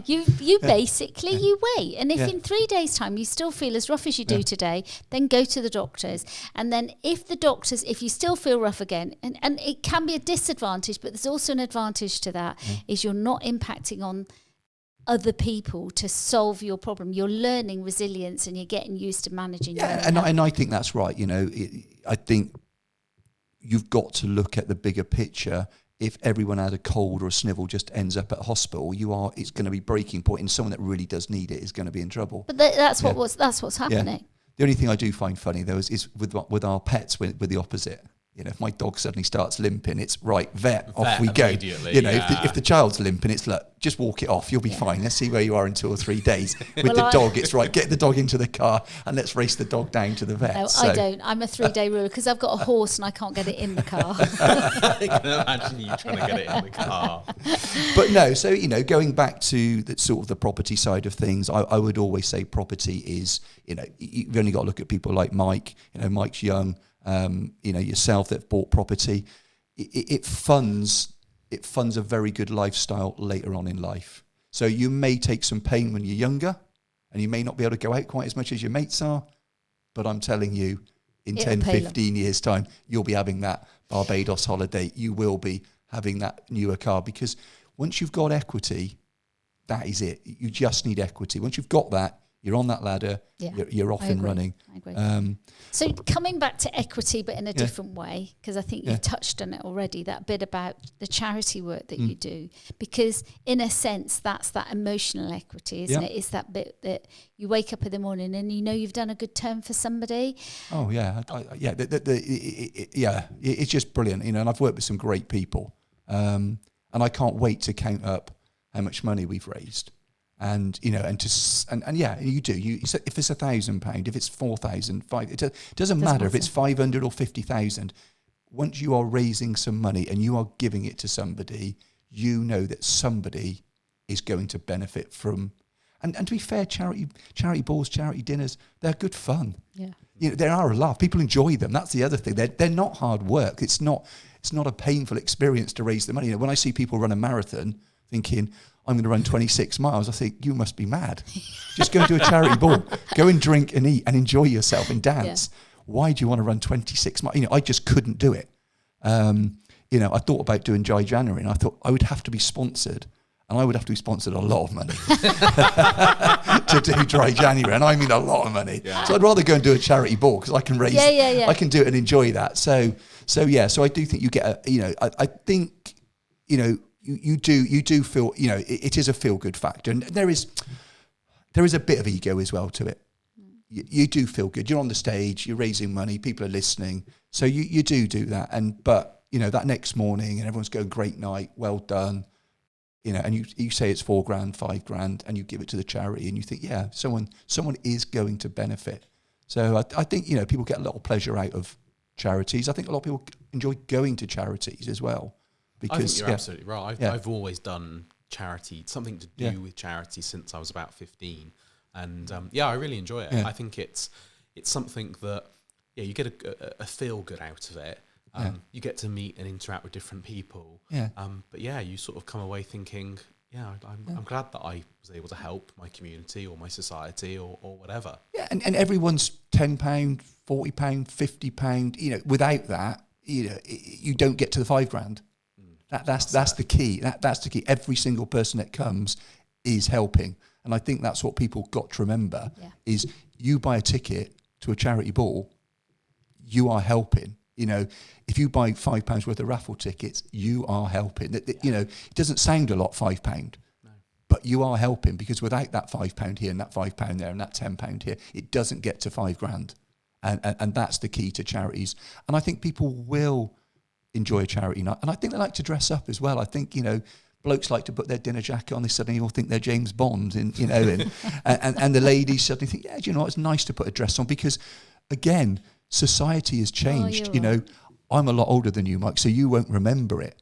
[SPEAKER 3] you basically you wait, and if in 3 days' time you still feel as rough as you do today, then go to the doctors. And then if you still feel rough again, and it can be a disadvantage, but there's also an advantage to that, is you're not impacting on other people to solve your problem. You're learning resilience, and you're getting used to managing your own health.
[SPEAKER 2] And I think that's right. I think you've got to look at the bigger picture. If everyone had a cold or a snivel just ends up at hospital, it's going to be breaking point, and someone that really does need it is going to be in trouble.
[SPEAKER 3] But that's what's happening.
[SPEAKER 2] The only thing I do find funny though is with our pets with the opposite. If my dog suddenly starts limping, it's right, vet, off we go. If the child's limping, it's like, just walk it off, you'll be fine. Let's see where you are in 2 or 3 days. With the dog, it's right, get the dog into the car and let's race the dog down to the vet.
[SPEAKER 3] No, I don't. I'm a 3-day ruler because I've got a horse and I can't get it in the car.
[SPEAKER 1] I can imagine you trying to get it in the car.
[SPEAKER 2] But no, so, going back to the sort of the property side of things, I would always say property is, you've only got to look at people like Mike. Mike's young. Yourself that bought property, it funds a very good lifestyle later on in life. So you may take some pain when you're younger, and you may not be able to go out quite as much as your mates are, but I'm telling you, in 10, 15 years' time, you'll be having that Barbados holiday. You will be having that newer car, because once you've got equity, that is it. You just need equity. Once you've got that, you're on that ladder, you're off and running.
[SPEAKER 3] I agree. So coming back to equity, but in a different way, because I think you've touched on it already, that bit about the charity work that you do, because in a sense, that's that emotional equity, isn't it? It's that bit that you wake up in the morning and you've done a good turn for somebody.
[SPEAKER 2] Oh, yeah. It's just brilliant, and I've worked with some great people, and I can't wait to count up how much money we've raised. And you do. If it's £1,000, if it's 4,000, it doesn't matter if it's 500 or 50,000. Once you are raising some money and you are giving it to somebody, you know that somebody is going to benefit from. And to be fair, charity balls, charity dinners, they're good fun. Yeah, there are a laugh. People enjoy them. That's the other thing. They're not hard work. It's not a painful experience to raise the money. When I see people run a marathon, thinking, I'm going to run 26 miles. I think, you must be mad. Just go and do a charity ball. Go and drink and eat and enjoy yourself and dance. Yeah. Why do you want to run 26 miles? I just couldn't do it. I thought about doing Dry January, and I thought I would have to be sponsored. And I would have to be sponsored a lot of money to do Dry January. And I mean a lot of money. Yeah. So I'd rather go and do a charity ball, because I can raise, I can do it and enjoy that. So I do think you get I think, you do feel, it is a feel-good factor. And there is a bit of ego as well to it. You do feel good. You're on the stage, you're raising money, people are listening. So you do that. But that next morning, and everyone's going, great night, well done. And you say it's $4,000, $5,000, and you give it to the charity, and you think, someone is going to benefit. So I think, people get a lot of pleasure out of charities. I think a lot of people enjoy going to charities as well. Because,
[SPEAKER 1] I think you're absolutely right. I've always done charity, something to do with charity since I was about 15. And I really enjoy it. I think it's something that, you get a feel good out of it. You get to meet and interact with different people. But you sort of come away thinking, I'm glad that I was able to help my community or my society or whatever. Yeah,
[SPEAKER 2] and everyone's £10, £40, £50. Without that, you don't get to the $5,000. That's the key. That's the key. Every single person that comes is helping, and I think that's what people got to remember: is you buy a ticket to a charity ball, you are helping. If you buy £5 worth of raffle tickets, you are helping. It doesn't sound a lot, £5, but you are helping, because without that £5 here and that £5 there and that £10 here, it doesn't get to $5,000, and that's the key to charities. And I think people will enjoy a charity night, and I think they like to dress up as well. I think blokes like to put their dinner jacket on. They suddenly all think they're James Bond, and the ladies suddenly think, it's nice to put a dress on, because again, society has changed. I'm a lot older than you, Mike, so you won't remember it.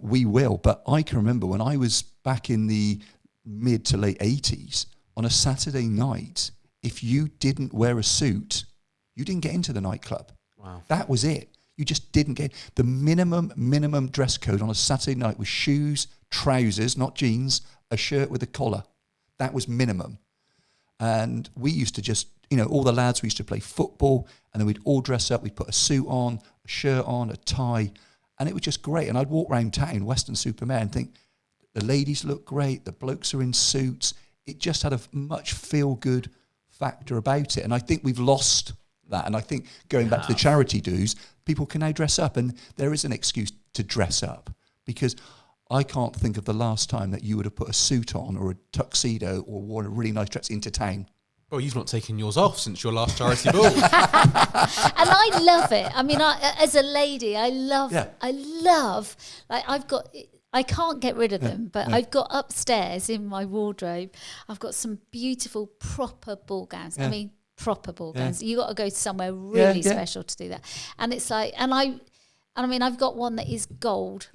[SPEAKER 2] We will, but I can remember when I was back in the mid to late 80s. on a Saturday night, if you didn't wear a suit, you didn't get into the nightclub.
[SPEAKER 1] Wow.
[SPEAKER 2] That was it. You just didn't get the minimum dress code on a Saturday night was shoes, trousers, not jeans, a shirt with a collar. That was minimum. And we used to just, all the lads, we used to play football, and then we'd all dress up. We'd put a suit on, a shirt on, a tie, and it was just great. And I'd walk around town, Weston-super-Mare, and think, the ladies look great, the blokes are in suits. It just had a much feel-good factor about it. And I think we've lost that. And I think going back to the charity dues, people can now dress up, and there is an excuse to dress up, because I can't think of the last time that you would have put a suit on or a tuxedo or worn a really nice dress into town.
[SPEAKER 1] Well, you've not taken yours off since your last charity ball.
[SPEAKER 3] And I love it. I mean, as a lady, I love, like I can't get rid of them, but I've got upstairs in my wardrobe, I've got some beautiful proper ball gowns. I mean, proper ball gowns. You got to go to somewhere really special to do that. And it's like, and I mean, I've got one that is gold.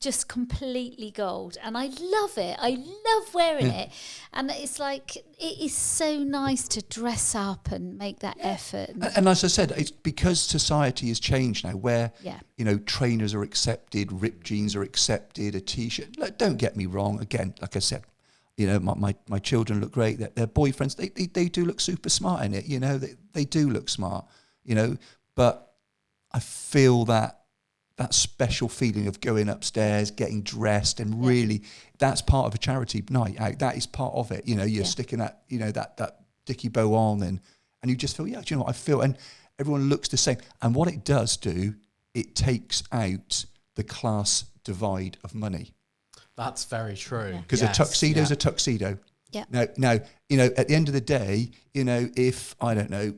[SPEAKER 3] Just completely gold, and I love it. I love wearing it, and it's like it is so nice to dress up and make that effort.
[SPEAKER 2] And as I said, it's because society has changed now, where trainers are accepted, ripped jeans are accepted, a t-shirt. Look, don't get me wrong. Again, like I said, my children look great. Their boyfriends, they do look super smart in it. They do look smart. But I feel that special feeling of going upstairs, getting dressed, and really, that's part of a charity night out. That is part of it. You're sticking that, that dicky bow on, and you just feel, do you know what I feel? And everyone looks the same. And what it does do, it takes out the class divide of money.
[SPEAKER 1] That's very true.
[SPEAKER 2] Because a tuxedo is a tuxedo.
[SPEAKER 3] Yeah.
[SPEAKER 2] Now, at the end of the day, if, I don't know,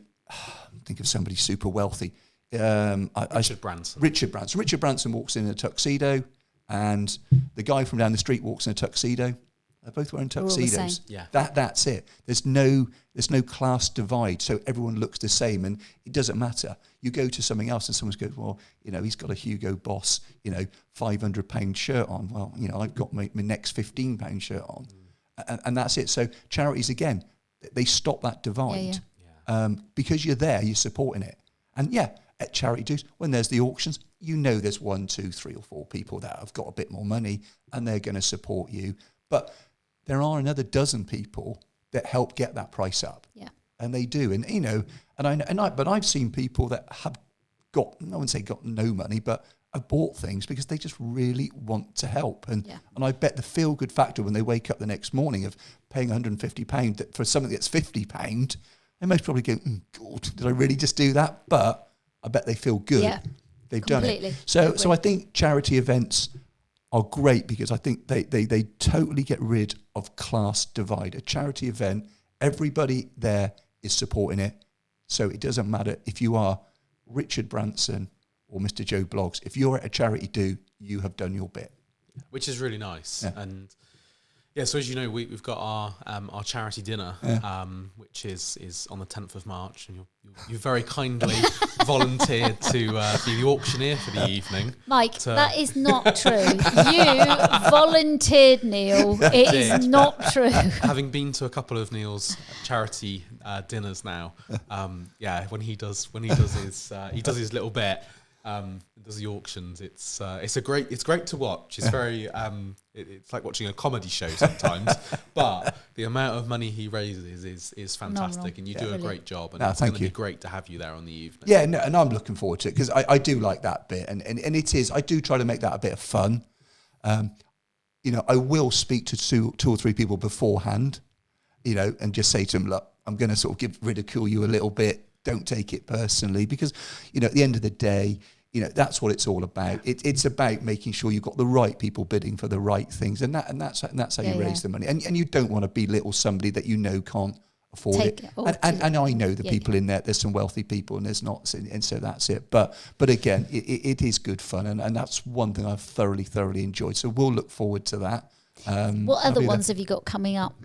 [SPEAKER 2] think of somebody super wealthy, Richard Branson. Richard Branson walks in a tuxedo, and the guy from down the street walks in a tuxedo. They're both wearing tuxedos.
[SPEAKER 1] Yeah.
[SPEAKER 2] That's it. There's no class divide, so everyone looks the same, and it doesn't matter. You go to something else, and someone goes, well, he's got a Hugo Boss, £500 shirt on. Well, I've got my next £15 shirt on, and that's it. So charities, again, they stop that divide. Because you're there, you're supporting it, and at charity dues, when there's the auctions, there's 1, 2, 3 or 4 people that have got a bit more money, and they're going to support you. But there are another dozen people that help get that price up, and they do. And but I've seen people that have got, I wouldn't say got no money, but have bought things because they just really want to help. And I bet the feel good factor when they wake up the next morning of paying £150 for something that's £50, they most probably go, God, did I really just do that? But I bet they feel good. Yeah, they've completely done it. So I think charity events are great because I think they totally get rid of class divide. A charity event, everybody there is supporting it. So it doesn't matter if you are Richard Branson or Mr. Joe Bloggs. If you're at a charity do, you have done your bit.
[SPEAKER 1] Which is really nice. And so as you know, we've got our charity dinner, which is on the 10th of March, and you very kindly volunteered to be the auctioneer for the evening.
[SPEAKER 3] Mike, that is not true. You volunteered, Neil. It is not true.
[SPEAKER 1] Having been to a couple of Neil's charity dinners now, when he does his little bit. Does the auctions? It's great to watch. It's very it's like watching a comedy show sometimes. But the amount of money he raises is fantastic, and you do a great job. And it's going to be great to have you there on the evening.
[SPEAKER 2] Yeah, no, and I'm looking forward to it because I do like that bit, and it is. I do try to make that a bit of fun. I will speak to two or three people beforehand, and just say to them, look, I'm going to sort of ridicule you a little bit. Don't take it personally because, at the end of the day, that's what it's all about. It's about making sure you've got the right people bidding for the right things, and that's how you raise the money. And you don't want to belittle somebody that can't afford it. And I know the people in there. There's some wealthy people, and there's not, and so that's it. But again, it is good fun, and that's one thing I've thoroughly enjoyed. So we'll look forward to that.
[SPEAKER 3] What other ones have you got coming up?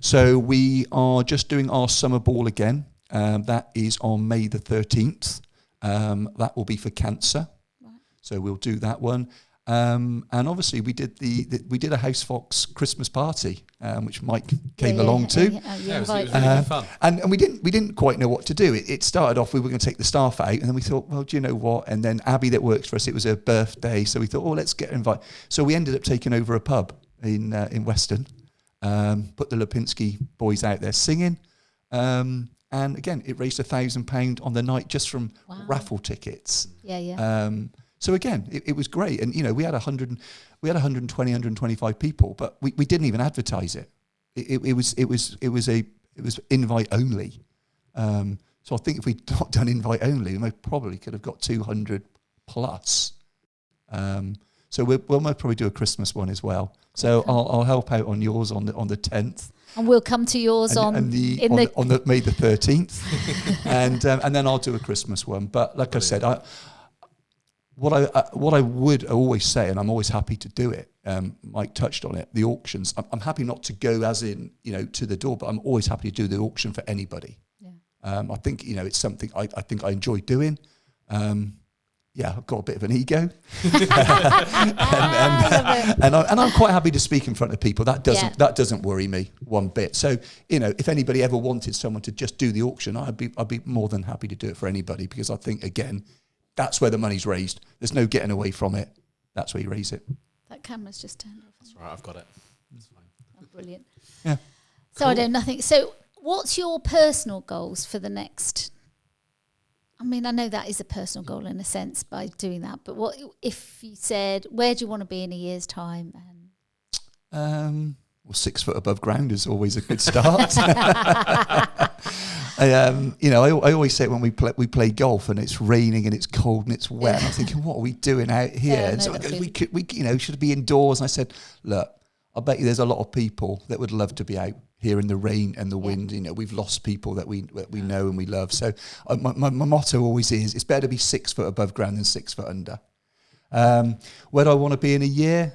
[SPEAKER 2] So we are just doing our summer ball again. That is on May the 13th. That will be for cancer. Right. So we'll do that one. And obviously we did we did a Housefox Christmas party, which Mike came along to.
[SPEAKER 1] It was really fun.
[SPEAKER 2] And we didn't quite know what to do. It started off, we were going to take the staff out, and then we thought, well, do you know what? And then Abby, that works for us, it was her birthday, so we thought, oh, let's get her invited. So we ended up taking over a pub in Weston, put the Lipinski boys out there singing, and again, it raised £1,000 on the night just from raffle tickets. So again, it was great, and we had 120, 125 people, but we didn't even advertise it. It was invite only. So I think if we'd not done invite only, we probably could have got 200 plus. So we'll most probably do a Christmas one as well. So I'll help out on yours on the 10th.
[SPEAKER 3] And we'll come to yours on
[SPEAKER 2] May the 13th, and then I'll do a Christmas one. But like I said, what I would always say, and I'm always happy to do it. Mike touched on it. The auctions. I'm happy not to go as in to the door, but I'm always happy to do the auction for anybody. I think it's something I think I enjoy doing. I've got a bit of an ego, and I'm quite happy to speak in front of people. That doesn't worry me one bit. So if anybody ever wanted someone to just do the auction, I'd be more than happy to do it for anybody, because I think again, that's where the money's raised. There's no getting away from it. That's where you raise it.
[SPEAKER 3] That camera's just turned off.
[SPEAKER 1] That's right, I've got it. It's fine.
[SPEAKER 3] Oh, brilliant.
[SPEAKER 2] Yeah.
[SPEAKER 3] So cool. I know nothing. So what's your personal goals for the next? I mean, I know that is a personal goal in a sense by doing that, but what if you said, where do you want to be in a year's time?
[SPEAKER 2] Well, 6 foot above ground is always a good start. I always say when we play golf and it's raining and it's cold and it's wet, and I'm thinking, what are we doing out here? And so we should be indoors. And I said, look, I bet you there's a lot of people that would love to be out here in the rain and the wind. We've lost people that we know and we love. So my motto always is, it's better to be 6 foot above ground than 6 foot under. Where do I want to be in a year?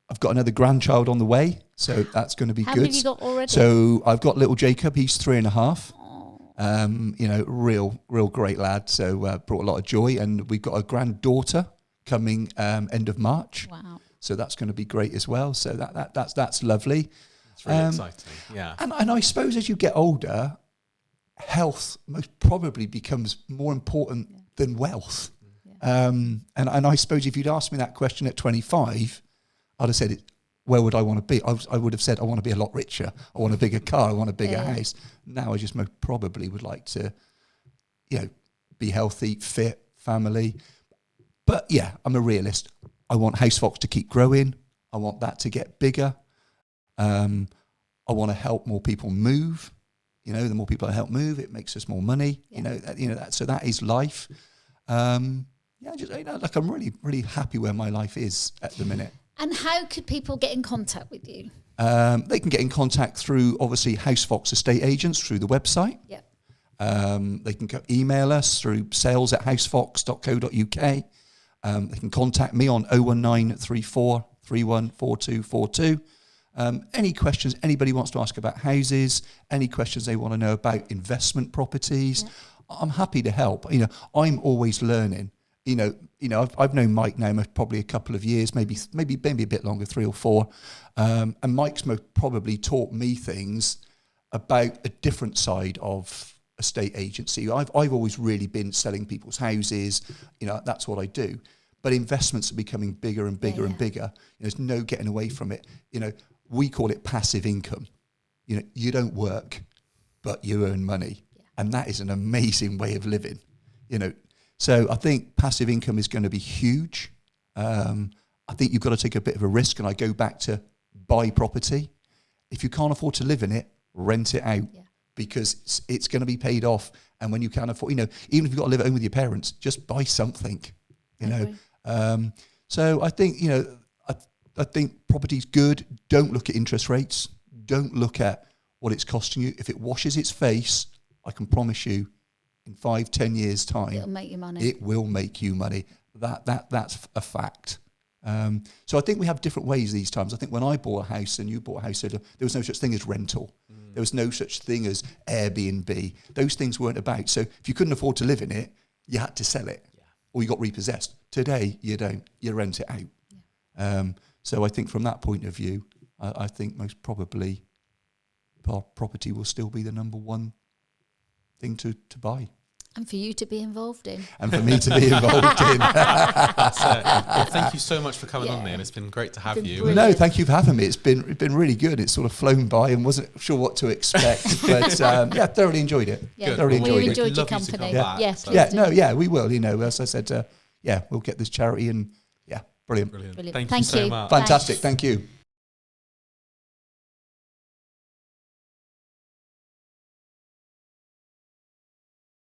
[SPEAKER 2] I've got another grandchild on the way, so that's going to be good. How
[SPEAKER 3] many have you got already?
[SPEAKER 2] So I've got little Jacob, he's 3.5. Real great lad. So brought a lot of joy, and we've got a granddaughter coming end of March.
[SPEAKER 3] Wow.
[SPEAKER 2] So that's going to be great as well. So that's lovely.
[SPEAKER 1] It's really exciting. Yeah.
[SPEAKER 2] And I suppose as you get older, health most probably becomes more important than wealth. Yeah. And I suppose if you'd asked me that question at 25, I'd have said, where would I want to be? I would have said, I want to be a lot richer. I want a bigger car. I want a bigger house. Now I just most probably would like to, be healthy, fit, family. But I'm a realist. I want Housefox to keep growing. I want that to get bigger. I want to help more people move. The more people I help move, it makes us more money. So that is life. I'm really, really happy where my life is at the minute.
[SPEAKER 3] And how could people get in contact with you?
[SPEAKER 2] They can get in contact through, obviously, Housefox Estate Agents through the website.
[SPEAKER 3] Yep.
[SPEAKER 2] They can email us through sales@housefox.co.uk. They can contact me on 01934 314242. Any questions anybody wants to ask about houses, any questions they want to know about investment properties, I'm happy to help. I'm always learning. I've known Mike now probably a couple of years, maybe a bit longer, 3 or 4. And Mike's probably taught me things about a different side of estate agency. I've always really been selling people's houses. That's what I do. But investments are becoming bigger and bigger and bigger. There's no getting away from it. We call it passive income. You don't work, but you earn money. Yeah. And that is an amazing way of living, So I think passive income is going to be huge. I think you've got to take a bit of a risk, and I go back to buy property. If you can't afford to live in it, rent it out, because it's going to be paid off. And when you can't afford, even if you've got to live at home with your parents, just buy something, So I think, I think property's good. Don't look at interest rates. Don't look at what it's costing you. If it washes its face, I can promise you, in 5-10 years' time,
[SPEAKER 3] it'll make you money.
[SPEAKER 2] It will make you money. That's a fact. So I think we have different ways these times. I think when I bought a house and you bought a house, there was no such thing as rental. There was no such thing as Airbnb. Those things weren't about. So if you couldn't afford to live in it, you had to sell it. or you got repossessed. Today, you don't. You rent it out. Yeah. So I think from that point of view, I think most probably property will still be the number one thing to buy.
[SPEAKER 3] And for you to be involved in.
[SPEAKER 2] And for me to be involved in.
[SPEAKER 1] That's it. Well, thank you so much for coming on, Neil. It's been great to have you.
[SPEAKER 3] Brilliant.
[SPEAKER 2] No, thank you for having me. It's been really good. It's sort of flown by and wasn't sure what to expect. But thoroughly enjoyed it.
[SPEAKER 3] Yeah,
[SPEAKER 2] thoroughly
[SPEAKER 3] we
[SPEAKER 2] enjoyed it.
[SPEAKER 3] enjoyed your company.
[SPEAKER 2] Yes, we will. As I said, we'll get this charity and brilliant.
[SPEAKER 1] Thank you so much.
[SPEAKER 2] Fantastic. Thank you.